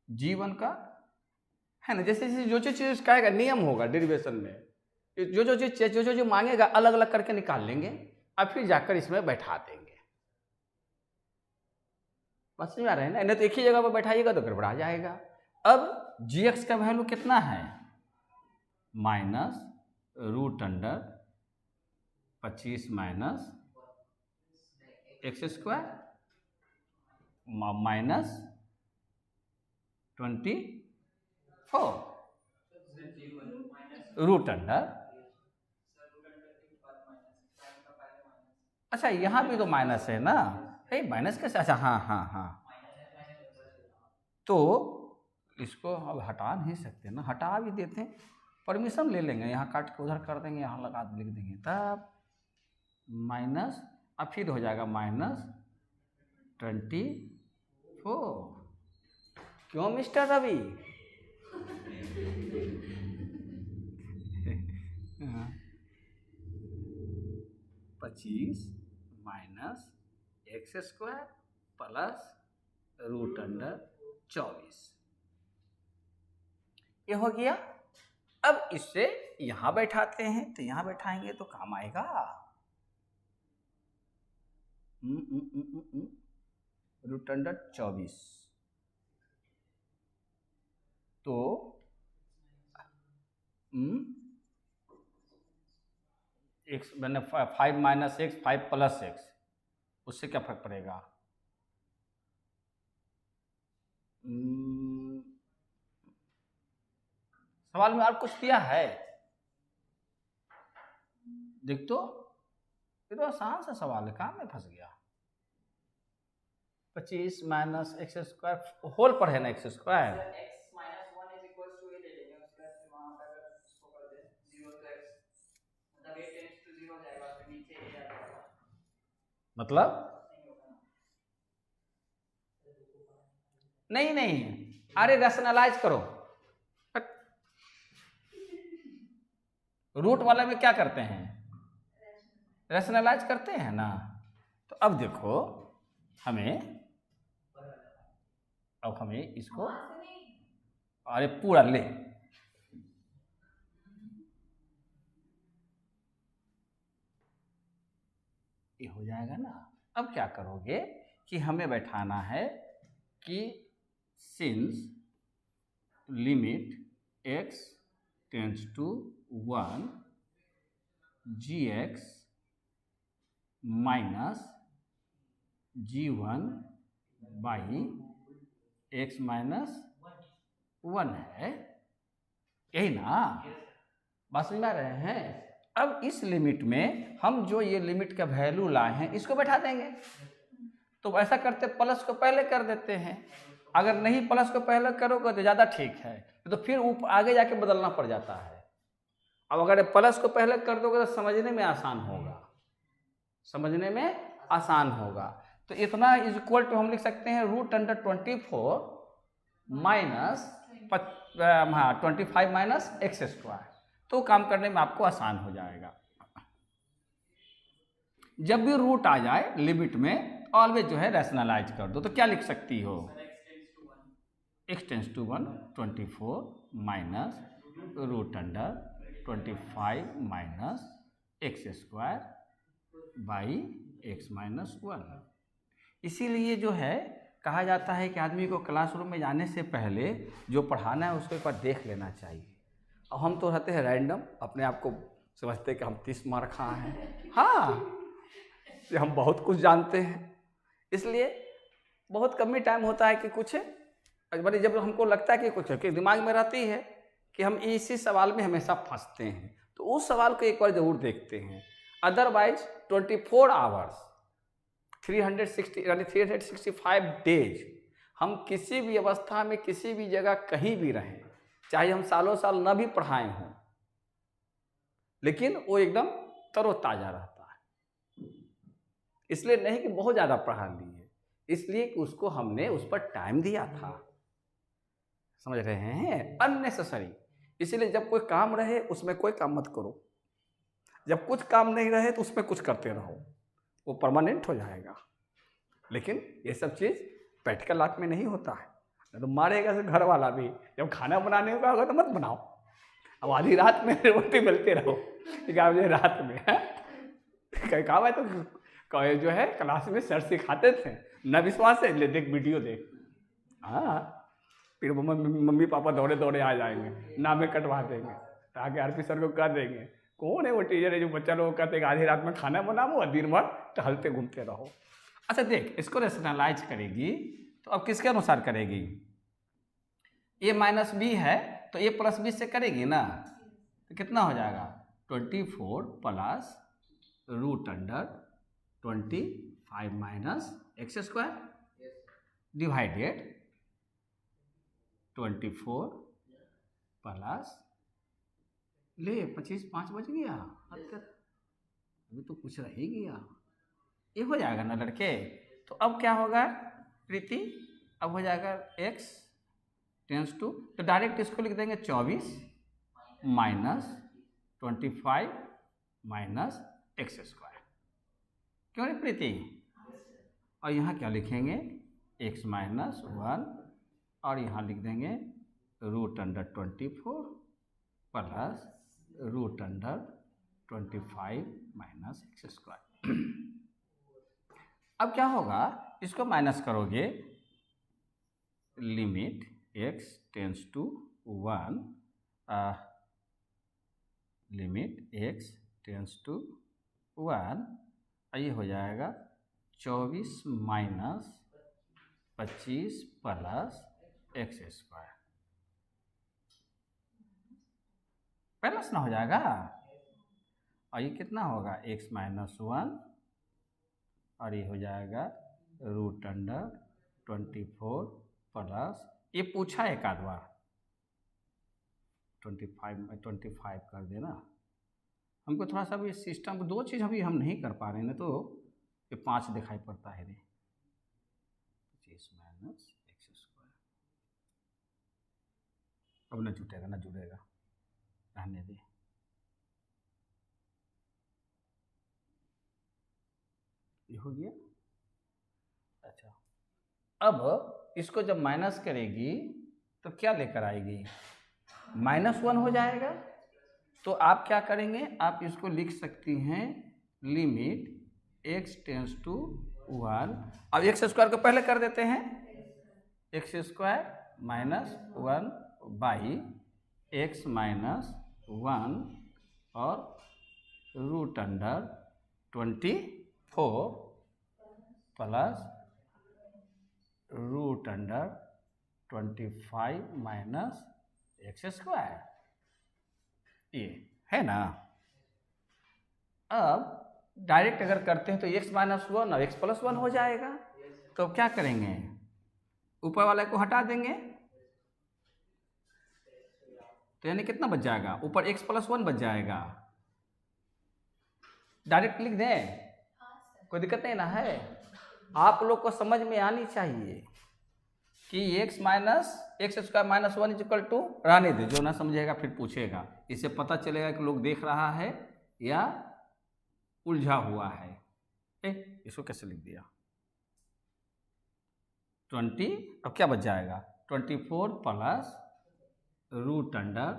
Speaker 1: G1 का, है ना। जैसे जो चीज कहेगा नियम होगा डेरिवेशन में, जो मांगेगा अलग अलग करके निकाल लेंगे और फिर जाकर इसमें बैठा देंगे। बात समझ में आ रहा है ना, नहीं तो एक ही जगह पर बैठाइएगा तो गड़बड़ा जाएगा। अब जी एक्स का वैल्यू कितना है, -√25 माइनस एक्स स्क्वायर -24 √, अच्छा यहाँ भी तो माइनस है ना, माइनस कैसे, अच्छा हाँ हाँ हाँ, तो इसको अब हटा नहीं सकते ना, हटा भी देते हैं, परमिशन ले लेंगे, यहाँ काट के उधर कर देंगे, यहाँ लगा लिख देंगे, तब माइनस, अब फिर हो जाएगा -24। क्यों mister Ravi? 25 minus x square plus √24, ये हो गया। अब इससे यहाँ बैठाते हैं, तो यहाँ बैठाएंगे तो काम आएगा, √24, तो एक्स मैंने 5 माइनस एक्स 5 प्लस एक्स, उससे क्या फर्क पड़ेगा, सवाल में और कुछ दिया है, देख तो, ये तो आसान सा सवाल है, कहाँ में फंस गया। 25 माइनस एक्स स्क्वायर होल पर है ना, एक्स स्क्वायर, मतलब नहीं नहीं, अरे रैशनलाइज करो, रूट वाले में क्या करते हैं, रैशनलाइज करते हैं ना। तो अब देखो अब हमें इसको, अरे पूरा ले, ये हो जाएगा ना। अब क्या करोगे कि हमें बैठाना है कि since limit x tends to 1 gx minus g1 by x minus 1 है, यही ना, बात समझ में आ रहे हैं। अब इस लिमिट में हम जो ये लिमिट का वैल्यू लाए हैं इसको बैठा देंगे, तो ऐसा करते प्लस को पहले कर देते हैं, अगर नहीं प्लस को पहले करोगे तो ज़्यादा ठीक है, तो फिर आगे जाके बदलना पड़ जाता है। अब अगर प्लस को पहले कर दोगे तो समझने में आसान होगा, समझने में आसान होगा। तो इतना इज इक्वल टू हम लिख सकते हैं √24 माइनस 25 माइनस एक्स स्क्वायर, तो काम करने में आपको आसान हो जाएगा। जब भी रूट आ जाए लिमिट में ऑलवेज जो है रैशनलाइज कर दो, तो क्या लिख सकती हो, x tends to 1 24 minus √25 minus x square by x minus 1। इसीलिए जो है कहा जाता है कि आदमी को क्लासरूम में जाने से पहले जो पढ़ाना है उसको एक बार देख लेना चाहिए। और हम तो रहते हैं रैंडम, अपने आप को समझते हैं कि हम 30 मार्क खाए हैं, हाँ कि हम बहुत कुछ जानते हैं, इसलिए बहुत कम ही टाइम होता है कि कुछ बड़ी, जब हमको लगता है कि कुछ कि दिमाग में रहती है कि हम इसी सवाल में हमेशा फंसते हैं, तो उस सवाल को एक बार ज़रूर देखते हैं। अदरवाइज 24 आवर्स 365 डेज हम किसी भी अवस्था में किसी भी जगह कहीं भी रहें, चाहे हम सालों साल न भी पढ़ाए हों, लेकिन वो एकदम तरोताज़ा रहता है। इसलिए नहीं कि बहुत ज़्यादा पढ़ा लिए, इसलिए कि उसको हमने उस पर टाइम दिया था, समझ रहे हैं, अननेसेसरी। इसलिए जब कोई काम रहे उसमें कोई काम मत करो, जब कुछ काम नहीं रहे तो उसमें कुछ करते रहो, वो परमानेंट हो जाएगा। लेकिन ये सब चीज़ प्रैक्टिकल लाइफ में नहीं होता है, तो मारेगा से घर वाला भी, जब खाना बनाने का होगा तो मत बनाओ, अब आधी रात में रोटी बेलते रहो, 11 बजे रात में कहीं काम है तो जो है क्लास में सर सिखाते थे ना विश्वास है, ले देख वीडियो देख। हाँ, फिर मम्मी पापा दौड़े दौड़े आ जाएंगे, नामें कटवा देंगे, आगे आरपी सर को कह देंगे कौन है वो टीचर है जो बच्चा लोग कहते हैं आधी रात में खाना बनाओ और दिन भर टहलते घूमते रहो। अच्छा देख, इसको रेशनलाइज करेगी तो अब किसके अनुसार करेगी? a माइनस बी है तो a प्लस बी से करेगी ना, तो कितना हो जाएगा 24 plus root under 25 minus x square divided 24 plus ले 25 5 बज गया, अभी तो कुछ रह ही गया, ये हो जाएगा ना लड़के। तो अब क्या होगा प्रीति, अब हो जाएगा x टेंस टू, तो डायरेक्ट इसको लिख देंगे 24 माइनस 25 माइनस एक्स स्क्वायर, क्यों रे प्रीति? और यहाँ क्या लिखेंगे x माइनस 1 और यहाँ लिख देंगे root under 24 plus root under 25 minus x square. अब क्या होगा, इसको माइनस करोगे, limit x tends to 1, limit x tends to 1, ये हो जाएगा 24 minus 25 plus x square, plus ना हो जाएगा, और ये कितना होगा x माइनस 1 और ये हो जाएगा रूट अंडर 24 प्लस, ये पूछा एक आध बार 25 कर देना, हमको थोड़ा सा भी सिस्टम को 2 चीज़ अभी हम नहीं कर पा रहे हैं ना, तो ये 5 दिखाई पड़ता है रे, 25 माइनस एक्स स्क्वायर, अब ना जुटेगा ना जुड़ेगा, रहने दे। ये हो गया। अच्छा, अब इसको जब माइनस करेगी तो क्या लेकर आएगी, -1 हो जाएगा। तो आप क्या करेंगे, आप इसको लिख सकती हैं लिमिट x टेंस टू 1, अब एक्स स्क्वायर को पहले कर देते हैं, x square minus 1 by x minus 1 और root under 24 plus root under 25 minus x square, ये है ना। अब डायरेक्ट अगर करते हैं तो x माइनस 1 और x प्लस 1 हो जाएगा, तो क्या करेंगे, ऊपर वाले को हटा देंगे, तो यानी कितना बच जाएगा, ऊपर x प्लस 1 बच जाएगा, डायरेक्ट लिख दें, कोई दिक्कत नहीं ना है। आप लोग को समझ में आनी चाहिए कि x minus x square minus 1 equal to, रहने दे, जो ना समझेगा फिर पूछेगा, इससे पता चलेगा कि लोग देख रहा है या उलझा हुआ है। इसको कैसे लिख दिया 20, अब क्या बच जाएगा 24 plus root under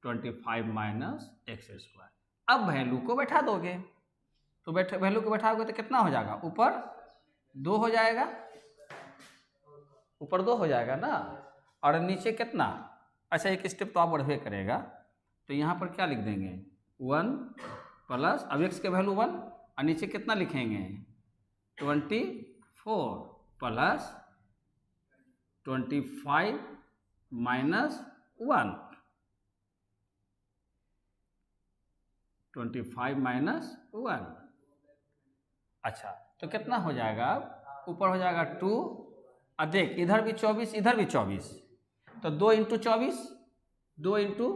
Speaker 1: 25 minus x square. अब वैल्यू को बैठा दोगे, तो वैल्यू को बैठाओगे तो कितना हो जाएगा, ऊपर 2 हो जाएगा, ऊपर 2 हो जाएगा ना, और नीचे कितना, अच्छा एक स्टेप तो आप बढ़वे करेगा, तो यहाँ पर क्या लिख देंगे 1 प्लस, अब x के वैल्यू 1 और नीचे कितना लिखेंगे 24 प्लस 25 माइनस 1, 25 माइनस 1। अच्छा तो कितना हो जाएगा, ऊपर हो जाएगा 2, और देख इधर भी 24 इधर भी 24, तो 2 इंटू 24, 2 इंटू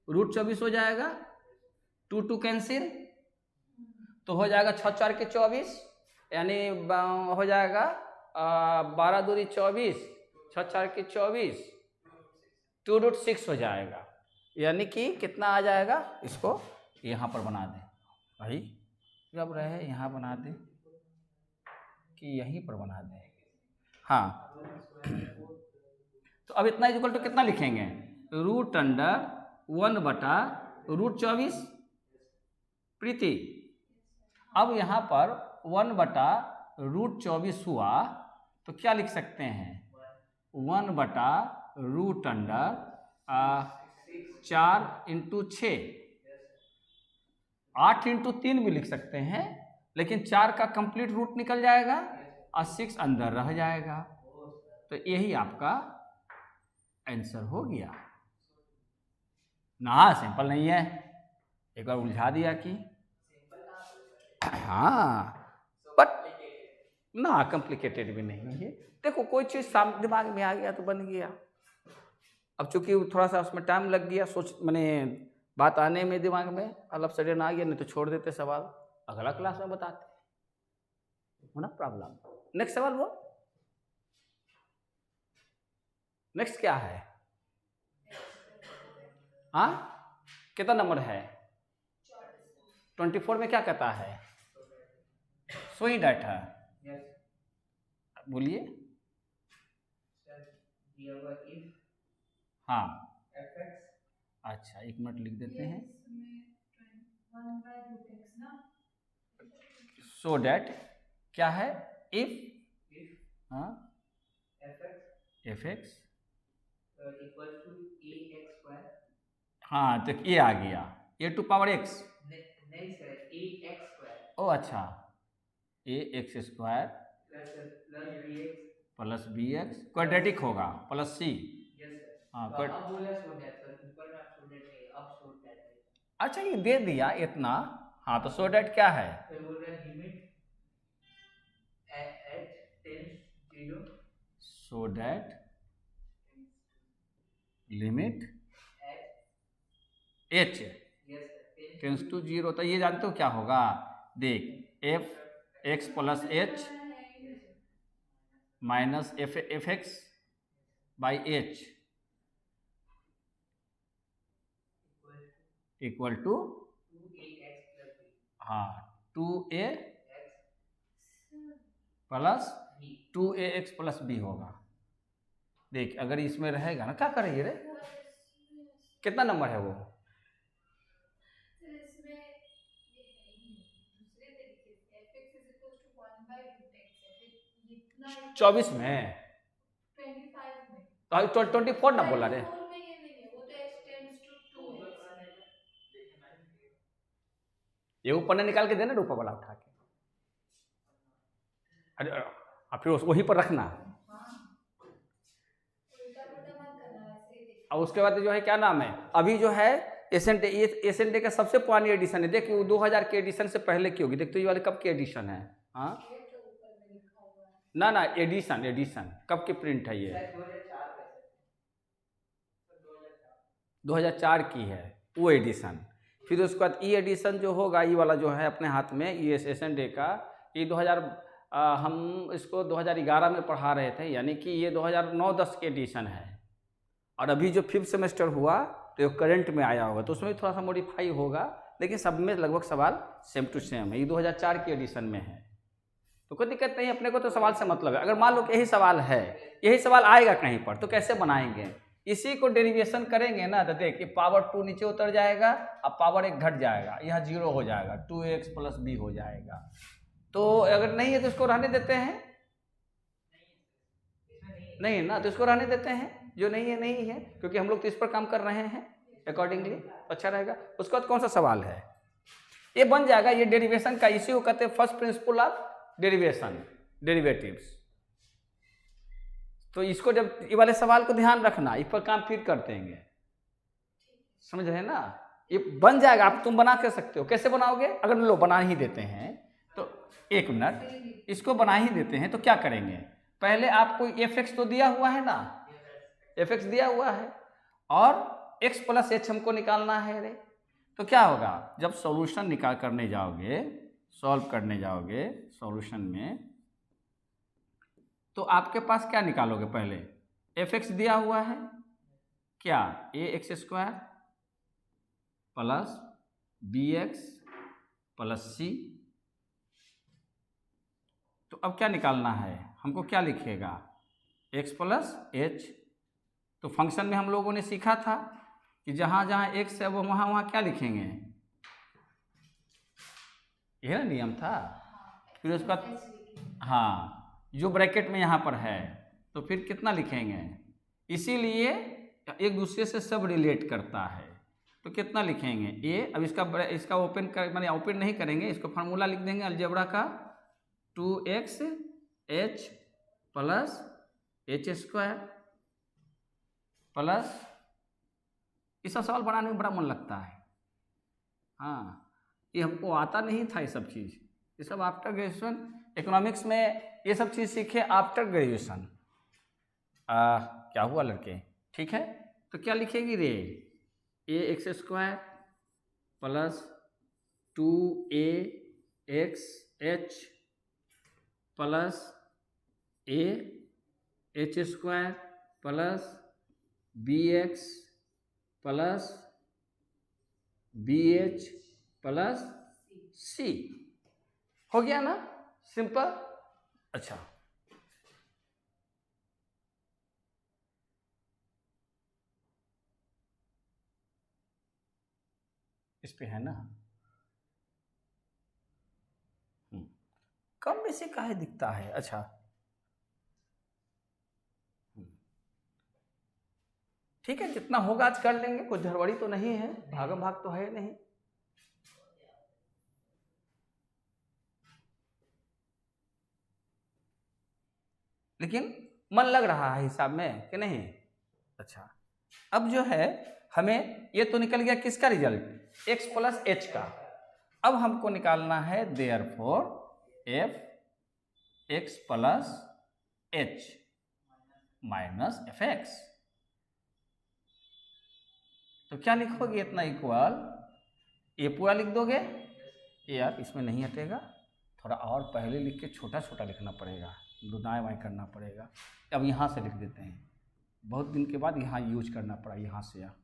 Speaker 1: रूट 24 हो जाएगा, 2 कैंसिल, तो हो जाएगा 6 4 के 24, यानी हो जाएगा 12 दूरी 24, 6 4 के 24, 2 रूट 6 हो जाएगा, यानी कि कितना आ जाएगा, इसको यहाँ पर बना दें भाई, जब रहे यहाँ बना दें कि यहीं पर बना दें, हाँ। तो अब इतना इक्वल टू कितना लिखेंगे, रूट अंडर 1 बटा रूट 24 प्रीति। अब यहाँ पर 1 बटा √24 हुआ तो क्या लिख सकते हैं 1/√4 इंटू 6, 8 इंटू 3 भी लिख सकते हैं, लेकिन 4 का कंप्लीट रूट निकल जाएगा और 6 अंदर रह जाएगा। तो यही आपका आंसर हो गया ना। सिंपल नहीं है, एक बार उलझा दिया कि हाँ, बट ना कॉम्प्लिकेटेड भी नहीं है। देखो कोई चीज़ दिमाग में आ गया तो बन गया। अब चूंकि थोड़ा सा उसमें टाइम लग गया, मैंने बात आने में दिमाग में अलग सडन आ गया, नहीं तो छोड़ देते सवाल, अगला क्लास में बताते, होना प्रॉब्लम। नेक्स्ट सवाल वो नेक्स्ट क्या है? हाँ, कितना नंबर है? 24 में क्या कहता है? सोई डाटा बोलिए। हाँ, अच्छा, एक मिनट लिख देते हैं। सो डैट क्या है? इफ हाँ fx
Speaker 2: equals to ax square।
Speaker 1: हाँ, तो ये आ गया a टू पावर x।
Speaker 2: नहीं सर, ax square।
Speaker 1: ओ अच्छा, ax square plus bx quadratic होगा प्लस c। हाँ,
Speaker 2: अब बोला सो दैट सर, ऊपर में आप सो दैट नहीं, अब सो दैट।
Speaker 1: अच्छा, ये दे दिया इतना। हाँ, तो सो डैट क्या है?
Speaker 2: फिर बोल रहा है limit h tends 0,
Speaker 1: so that limit h tends to 0। तो ये जानते हो क्या होगा? देख, f x plus h minus f x by h equal to हाँ 2a plus 2ax plus b होगा। देख, अगर इसमें रहेगा ना, क्या करेंगे रे? कितना नंबर है वो? 24 में 24 ना बोला रे। ये ऊपर ने निकाल के देना, ऊपर वाला उठा के, अरे फिर वहीं पर रखना। और उसके बाद जो है क्या नाम है, अभी जो है एसेंटे का सबसे पुरानी एडिशन है। देख 2000 के एडिशन से पहले की होगी। देख तो ये वाले कब की एडिशन है? हाँ ना एडिशन कब की प्रिंट है? ये 2004 की है वो एडिशन। फिर उसके बाद ई एडिशन जो होगा, ये वाला जो है अपने हाथ में, ये एसेंटे का, ये 2000 हम इसको 2011 में पढ़ा रहे थे, यानी कि ये 2009-10 के एडिशन है। और अभी जो 5th सेमेस्टर हुआ तो ये करंट में आया होगा, तो उसमें थोड़ा सा मॉडिफाई होगा, लेकिन सब में लगभग सवाल सेम टू सेम है। ये 2004 के एडिशन में है, तो कोई दिक्कत नहीं, अपने को तो सवाल से मतलब है। अगर मान लो कि यही सवाल है, यही सवाल आएगा कहीं पर, तो कैसे बनाएंगे? इसी को डेरिवेशन करेंगे ना, तो देखिए पावर 2 नीचे उतर जाएगा और पावर 1 घट जाएगा, यहाँ 0 हो जाएगा, 2x प्लस b हो जाएगा। तो अगर नहीं है तो इसको रहने देते हैं, नहीं है ना, तो इसको रहने देते हैं, जो नहीं है नहीं है, क्योंकि हम लोग तो इस पर काम कर रहे हैं अकॉर्डिंगली, अच्छा रहेगा। उसके बाद कौन सा सवाल है? ये बन जाएगा, ये डेरिवेशन का, इसी को कहते हैं first principle of derivation, derivatives. तो इसको जब ये वाले सवाल को ध्यान रखना, इस पर काम फिर कर देंगे, समझ रहे ना? ये बन जाएगा, आप तुम बना कर सकते हो। कैसे बनाओगे? अगर लो बना ही देते हैं तो एक मिनट, इसको बना ही देते हैं तो क्या करेंगे? पहले आपको fx तो दिया हुआ है ना, fx दिया हुआ है, और x प्लस h हमको निकालना है रे। तो क्या होगा, जब सॉल्यूशन निकाल करने जाओगे, सॉल्व करने जाओगे सॉल्यूशन में, तो आपके पास क्या निकालोगे? पहले fx दिया हुआ है क्या, ax square plus bx plus c। तो अब क्या निकालना है हमको? क्या लिखेगा? x plus h। तो फंक्शन में हम लोगों ने सीखा था कि जहाँ जहाँ x है वो वहाँ वहाँ क्या लिखेंगे, यह ना नियम था। फिर उसके बाद हाँ, जो ब्रैकेट में यहाँ पर है, तो फिर कितना लिखेंगे? इसीलिए एक दूसरे से सब रिलेट करता है, तो कितना लिखेंगे? ए, अब इसका ओपन कर, माने ओपन नहीं करेंगे, इसको फार्मूला लिख देंगे अलजेब्रा का, 2x h plus h square plus, ये सब सवाल बनाने में बड़ा मन लगता है। हाँ, ये हमको आता नहीं था ये सब चीज़, ये सब आफ्टर ग्रेजुएशन, इकोनॉमिक्स में ये सब चीज़ सीखे आफ्टर ग्रेजुएशन। क्या हुआ लड़के, ठीक है? तो क्या लिखेगी रे? A x square plus 2ax h plus a h square plus bx plus bh plus c। हो गया ना, सिंपल। अच्छा, इस पे है ना, कम में से काहे दिखता है? अच्छा, ठीक है, जितना होगा आज कर लेंगे, कुछ झड़बड़ी तो नहीं है, भागम भाग तो है नहीं। लेकिन मन लग रहा है हिसाब में कि नहीं? अच्छा, अब जो है हमें ये तो निकल गया किसका रिजल्ट? x प्लस एच का। अब हमको निकालना है therefore f x plus h minus f x. तो क्या लिखोगे? इतना इक्वल, ये पूरा लिख दोगे? ये यार इसमें नहीं हटेगा, थोड़ा और पहले लिख के छोटा छोटा लिखना पड़ेगा, दाएं बाएं करना पड़ेगा। अब यहाँ से लिख देते हैं, बहुत दिन के बाद यहाँ यूज करना पड़ा, यहाँ से यहाँ।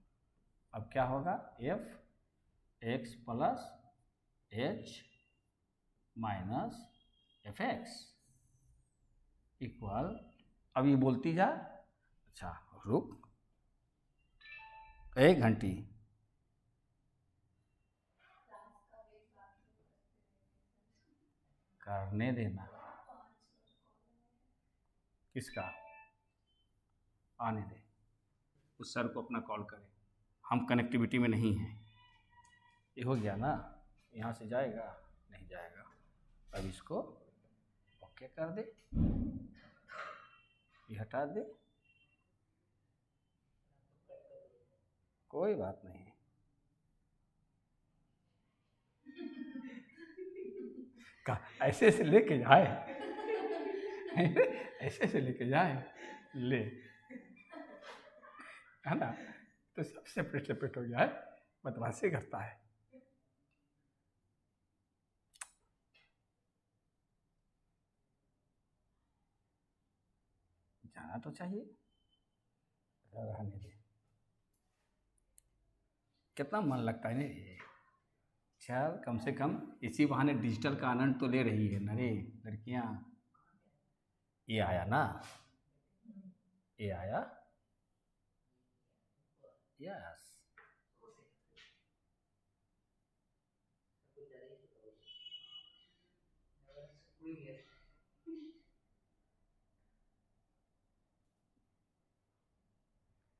Speaker 1: अब क्या होगा? F x plus H minus f x equal, अब ये बोलती जा। अच्छा रुक, 1 घंटी करने देना। किसका? आने दे, उस सर को अपना कॉल करें, हम कनेक्टिविटी में नहीं हैं। ये हो गया ना, यहाँ से जाएगा? नहीं जाएगा। अब इसको ओके कर दे, ये हटा दे, कोई बात नहीं। ऐसे से लेके जाए ऐसे से लेके जाए, ले, है ना? तो सब सेपरेट सेपरेट हो गया है, बदमाशी करता है। जाना तो चाहिए, रहने दे। कितना मन लगता है ना, चल कम से कम इसी बहाने डिजिटल का आनंद तो ले रही है ना रे लड़कियां। ये आया ना, ये आया, यस।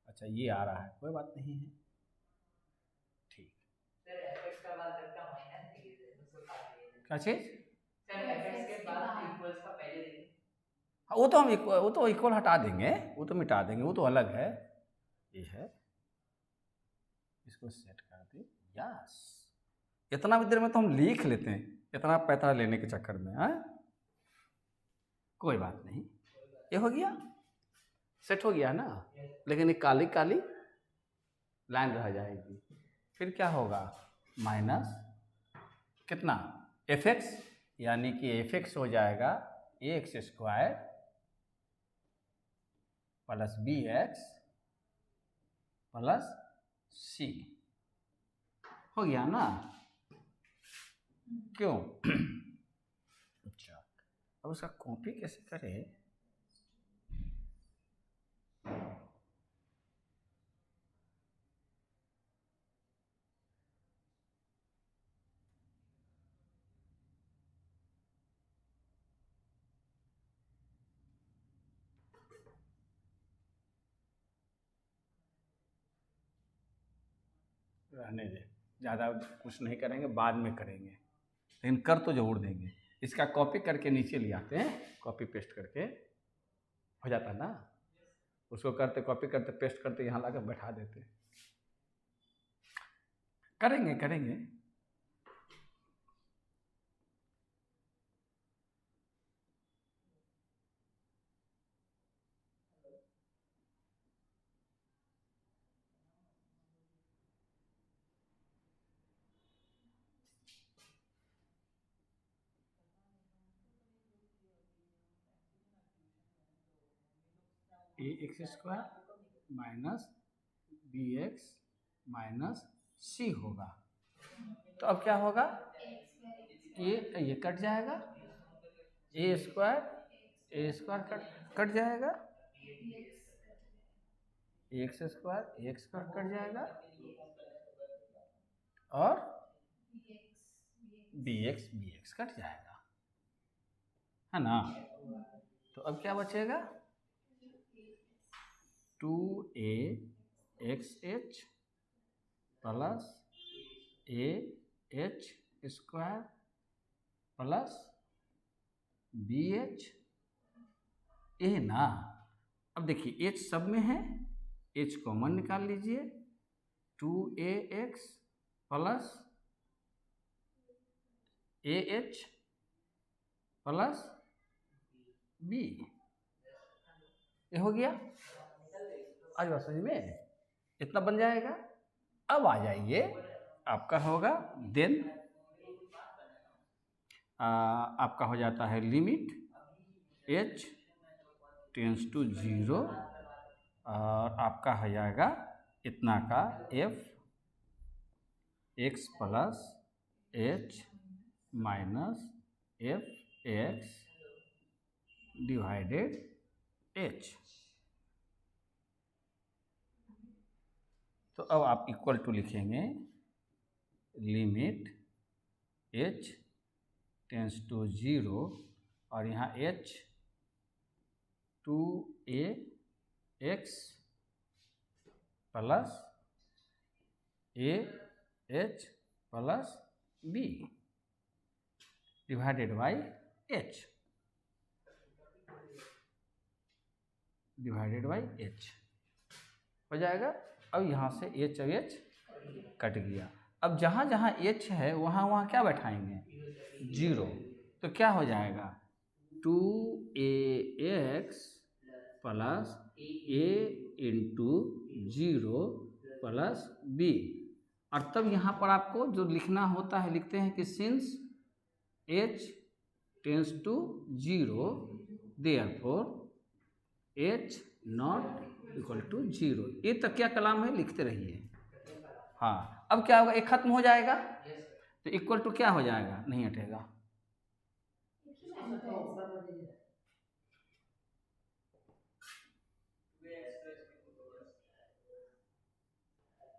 Speaker 1: अच्छा ये आ रहा है, कोई बात नहीं है, ठीक। क्या चीज? हाँ वो तो हम वो तो इक्वल हटा देंगे, वो तो मिटा देंगे, वो तो अलग है। ये है, इसको सेट कर दे, यस। इतना भी देर में तो हम लिख लेते हैं, इतना पैसा लेने के चक्कर में। हाँ कोई बात नहीं, ये हो गया, सेट हो गया ना। लेकिन ये काली काली लाइन रह जाएगी, फिर क्या होगा? माइनस कितना? एफ एक्स, यानी कि एफ एक्स हो जाएगा a x square plus b x plus c. हो गया ना? क्यों? अच्छा, अब उसका कॉपी कैसे करें? रहने दे, ज़्यादा कुछ नहीं करेंगे, बाद में करेंगे, लेकिन कर तो जरूर देंगे। इसका कॉपी करके नीचे ले आते हैं, कॉपी पेस्ट करके हो जाता ना, उसको करते कॉपी करते पेस्ट करते यहाँ लाकर बैठा देते। करेंगे करेंगे। A x square minus b x minus c होगा। तो अब क्या होगा, ये कट जाएगा, ए स्क्वायर कट जाएगा, एक्स स्क्वायर कट जाएगा, और बी एक्स कट जाएगा, है ना। तो अब क्या बचेगा, 2a x h plus a h square plus b h, ये ना। अब देखिए एच सब में है, एच कॉमन निकाल लीजिए, 2a x plus a h plus b, ये हो गया। आज बात समझ में, इतना बन जाएगा। अब आ जाइए, आपका होगा देन आपका हो जाता है लिमिट h टेंस टू 0, और आपका हो जाएगा इतना का f x plus h minus f x divided h। तो अब आप इक्वल टू लिखेंगे लिमिट h टेंस टू 0, और यहाँ h 2a x plus a h plus b divided by h, divided by h हो जाएगा। अब यहाँ से h और h कट गया। अब जहाँ जहाँ h है वहाँ वहाँ क्या बैठाएंगे, 0। तो क्या हो जाएगा, 2ax plus a into 0 plus b। और तब यहाँ पर आपको जो लिखना होता है, लिखते हैं कि since h tends to 0 therefore h not equal to 0। ये तक क्या कलाम है, लिखते रहिए। हाँ, अब क्या होगा, एक खत्म हो जाएगा, तो इक्वल टू क्या हो जाएगा, नहीं हटेगा।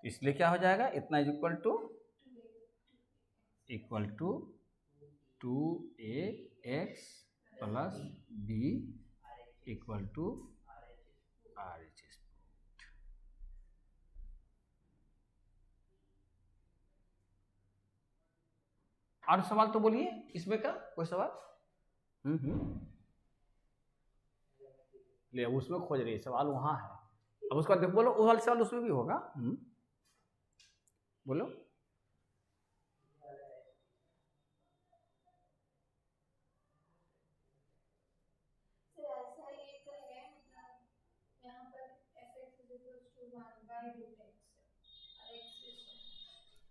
Speaker 1: इसलिए क्या हो जाएगा, इतना is equal to 2ax plus b equal to RHS। और सवाल तो बोलिए इसमें का, कोई सवाल? ले उसमें खोज रही है, सवाल वहाँ है। अब उसका देख, बोलो वो वाला सवाल उसमें भी होगा। बोलो।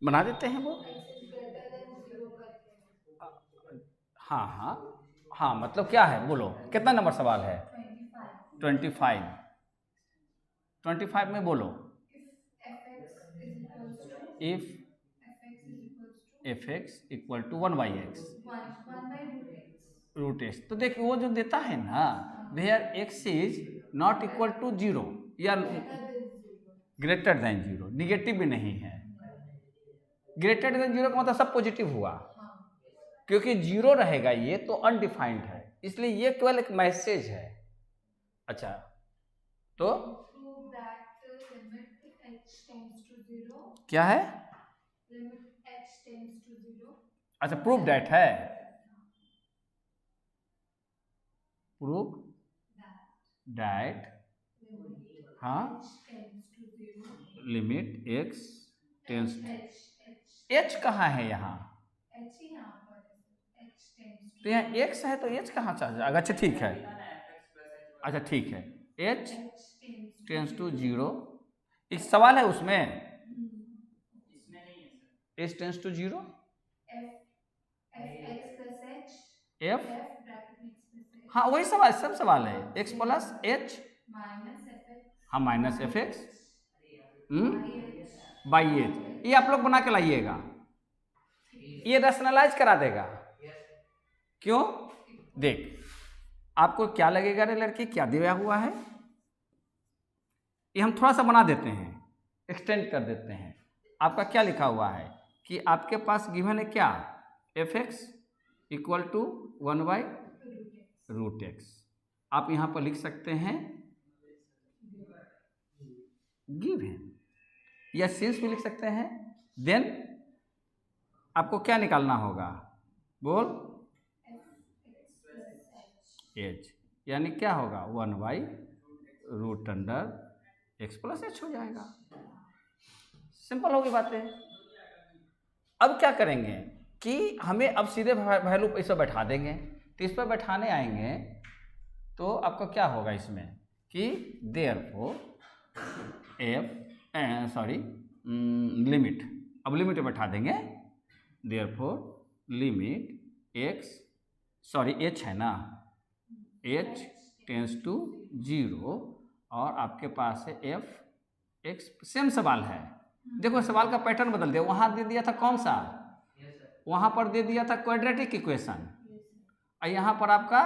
Speaker 1: बना देते हैं वो। हाँ हाँ हाँ, मतलब क्या है बोलो, कितना नंबर सवाल है? 25 में बोलो। If fx equal to 1/x root x, तो देखिए वो जो देता है ना, where x is not equal to 0 या ग्रेटर देन 0, निगेटिव भी नहीं है। ग्रेटर देन 0 का मतलब सब पॉजिटिव हुआ, क्योंकि 0 रहेगा ये तो अनडिफाइंड है, इसलिए ये केवल एक मैसेज है। अच्छा, तो क्या है,
Speaker 3: limit h tends to 0.
Speaker 1: अच्छा प्रूव डैट है, प्रूव डैट,
Speaker 3: Limit
Speaker 1: हाँ,
Speaker 3: h tends to 0.
Speaker 1: Limit x tends,
Speaker 3: h
Speaker 1: h कहाँ है यहाँ,
Speaker 3: h ही यहाँ पर है, h tends to
Speaker 1: तो यहाँ x है तो h कहाँ चला जाएगा। अच्छा ठीक है, अच्छा ठीक है, h टेंस टू 0, एक सवाल है उसमें,
Speaker 2: इसमें नहीं है sir.
Speaker 1: h tends to 0,
Speaker 3: f x plus h
Speaker 1: f,
Speaker 3: f bracket x plus h
Speaker 1: हाँ वही सवाल, सब सवाल है, x plus h,
Speaker 3: minus f x
Speaker 1: हाँ minus f x
Speaker 3: by h
Speaker 1: by H, ये आप लोग बना के लाइएगा, ये रैशनलाइज करा देगा। क्यों, देख आपको क्या लगेगा रे लड़की, क्या दिया हुआ है, ये हम थोड़ा सा बना देते हैं, एक्सटेंड कर देते हैं। आपका क्या लिखा हुआ है कि आपके पास गिवन है क्या, F x equal to 1/√x, आप यहाँ पर लिख सकते हैं गिवन, या सिंस भी लिख सकते हैं। देन आपको क्या निकालना होगा, बोल, एच, यानी क्या होगा 1/√x प्लस एच हो जाएगा। सिंपल होगी बातें। अब क्या करेंगे कि हमें अब सीधे वैल्यू इस पर बैठा देंगे, तो इस पर बैठाने आएंगे तो आपका क्या होगा इसमें कि देयरफॉर लिमिट, अब लिमिट में बैठा देंगे, देयरफॉर लिमिट एच है ना, एच टेंस टू 0 और आपके पास है एफ एक्स, सेम सवाल है। देखो सवाल का पैटर्न बदल दिया, वहाँ दे दिया था कौन सा, वहाँ पर दे दिया था क्वाड्रेटिक इक्वेशन, और यहाँ पर आपका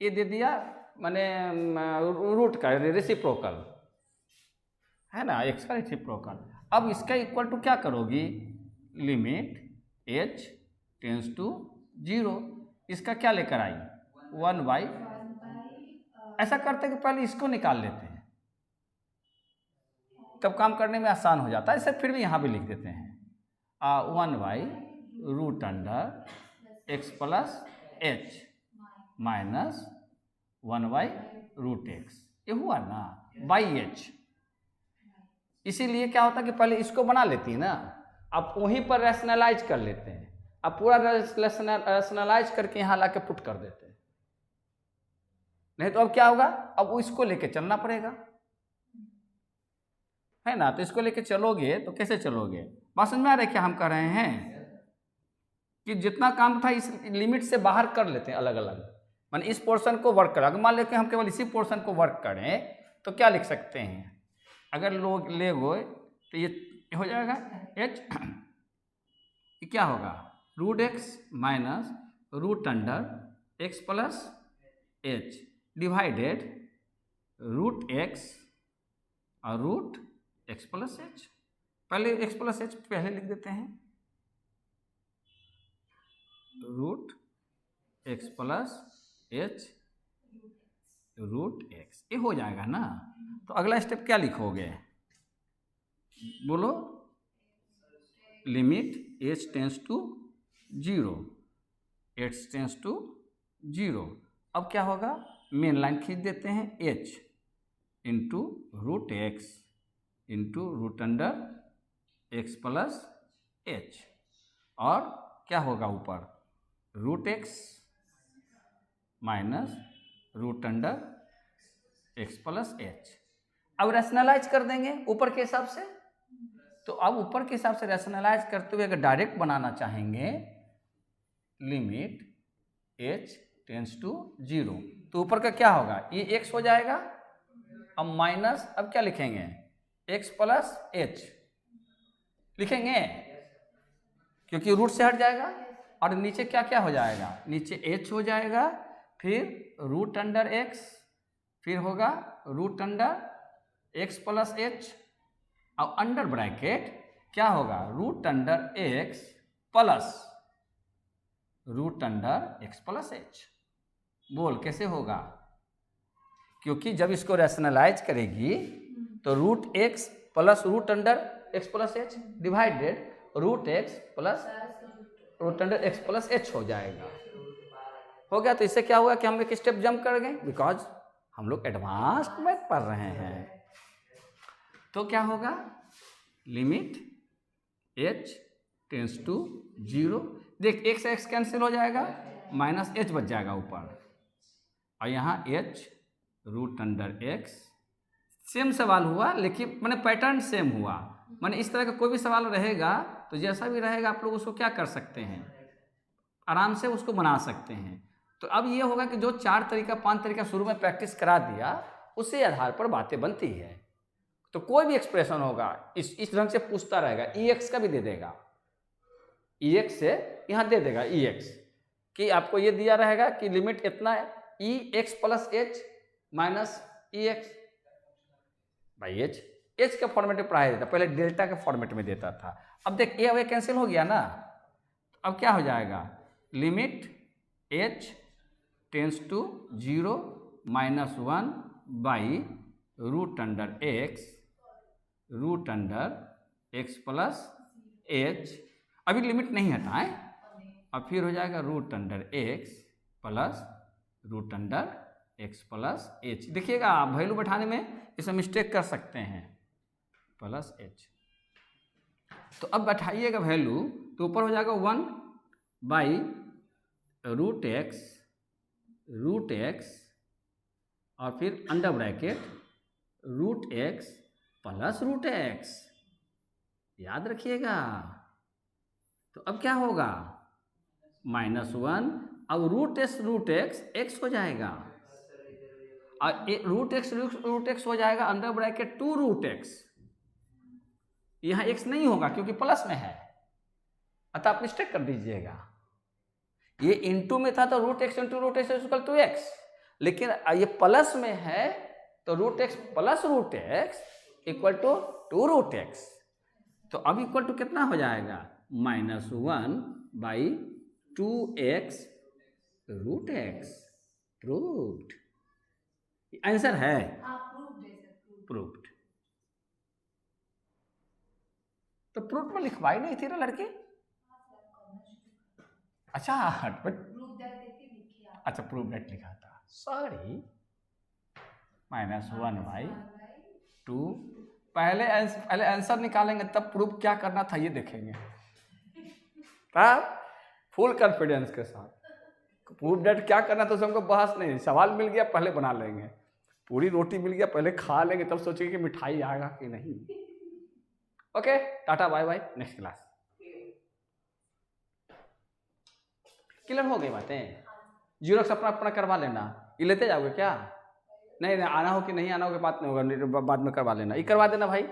Speaker 1: ये दे दिया माने रूट का रेसिप्रोकल है ना, एक्स का रेसिप्रोकल। अब इसका इक्वल टू क्या करोगी, लिमिट एच टेंस टू 0, इसका क्या लेकर आई 1/, ऐसा करते कि पहले इसको निकाल लेते हैं, तब काम करने में आसान हो जाता है। इसे फिर भी यहाँ भी लिख देते हैं 1/√x plus H minus 1/√x, ये हुआ ना बाई एच। इसीलिए क्या होता है कि पहले इसको बना लेती है ना, अब वहीं पर रैशनलाइज कर लेते हैं, अब पूरा रैशनलाइज करके यहाँ ला के पुट कर देते हैं, नहीं तो अब क्या होगा, अब वो इसको लेके चलना पड़ेगा, है ना। तो इसको लेके चलोगे तो कैसे चलोगे, बात समझ में आ रही है क्या हम कह रहे हैं कि जितना काम था इस लिमिट से बाहर कर लेते हैं अलग अलग, मान इस पोर्शन को वर्क करें। अगर मान लेते हैं हम केवल इसी पोर्शन को वर्क करें तो क्या लिख सकते हैं, अगर लोग ले गए तो ये हो जाएगा h, ये क्या होगा √x minus √x plus h divided √x और √x प्लस h। पहले x प्लस h पहले लिख देते हैं, √x प्लस h √x, ये हो जाएगा ना। तो अगला स्टेप क्या लिखोगे, बोलो, limit h tends to 0, h tends to 0। अब क्या होगा, मेन लाइन खींच देते हैं h into √x into √x plus h, और क्या होगा ऊपर √x minus √x plus h। अब रैशनलाइज कर देंगे ऊपर के हिसाब से, तो अब ऊपर के हिसाब से रैशनलाइज करते हुए अगर डायरेक्ट बनाना चाहेंगे लिमिट h टेंस टू 0, तो ऊपर का क्या होगा, ये x हो जाएगा, अब माइनस, अब क्या लिखेंगे x प्लस h लिखेंगे क्योंकि रूट से हट जाएगा, और नीचे क्या क्या हो जाएगा, नीचे h हो जाएगा, फिर √x, फिर होगा √x प्लस h, और अंडर ब्रैकेट क्या होगा √x plus √x plus h। बोल कैसे होगा, क्योंकि जब इसको रैशनलाइज करेगी तो √x plus √x plus h divided root x plus root under x plus h हो जाएगा। हो गया। तो इससे क्या हुआ कि हम एक स्टेप जंप कर गए, बिकॉज हम लोग एडवांस्ड मैथ पढ़ रहे हैं। तो क्या होगा, लिमिट h टेंस टू 0, देख x से x कैंसिल हो जाएगा, माइनस h बच जाएगा ऊपर, और यहाँ h root under x। Same सवाल हुआ, लेकिन मैंने पैटर्न सेम हुआ। मैंने इस तरह का कोई भी सवाल रहेगा तो जैसा भी रहेगा आप लोग उसको क्या कर सकते हैं, आराम से उसको बना सकते हैं। तो अब ये होगा कि जो 4 तरीका 5 तरीका शुरू में प्रैक्टिस करा दिया, उसी आधार पर बातें बनती है। तो कोई भी एक्सप्रेशन होगा इस ढंग से पूछता रहेगा, EX का भी दे देगा, EX से यहाँ दे देगा EX कि आपको ये दिया रहेगा कि लिमिट इतना है, EX plus H minus EX by H के फॉर्मेट में पढ़ाया देता, पहले डेल्टा के फॉर्मेट में देता था। अब देख ये कैंसिल हो गया ना, अब क्या हो जाएगा, limit H tends to 0 minus 1 by root under x plus h। अभी लिमिट नहीं हटाएं, अब फिर हो जाएगा root under x plus root under x plus h। देखिएगा वैल्यू बैठाने में इसे मिस्टेक कर सकते हैं, प्लस h। तो अब बैठाइएगा वैल्यू, तो ऊपर हो जाएगा 1 बाई रूट x और फिर under bracket root x plus root x, याद रखिएगा। तो अब क्या होगा, -1, अब रूट x हो जाएगा, और रूट x हो जाएगा अंडर ब्रैकेट 2 रूट x। यहाँ x नहीं होगा क्योंकि प्लस में है, अतः आप मिस्टेक कर दीजिएगा। ये इंटू में था तो root x into root x equal to x, लेकिन ये प्लस में है तो root x plus root x equal to 2 root x। तो अब इक्वल टू कितना हो जाएगा, -1 by 2x root x। Proved, answer है प्रूव्ड। तो प्रूफ में लिखवाई नहीं थी ना लड़के, अच्छा अच्छा प्रूफ डेट लिखा था, सॉरी। -1 बाई 2, पहले आंसर निकालेंगे तब प्रूफ क्या करना था ये देखेंगे, तब फुल कॉन्फिडेंस के साथ। प्रूफ डेट क्या करना था हमको बहस नहीं, सवाल मिल गया पहले बना लेंगे, पूरी रोटी मिल गया पहले खा लेंगे, तब सोचेंगे कि मिठाई आएगा कि नहीं। Okay, tata bye bye, next class. Clear हो गई बातें, जीरोक्स अपना अपना करवा लेना। ये लेते जाओगे क्या, नहीं आना हो कि नहीं आना हो कि बात नहीं होगा, बाद में करवा लेना। ये करवा देना भाई।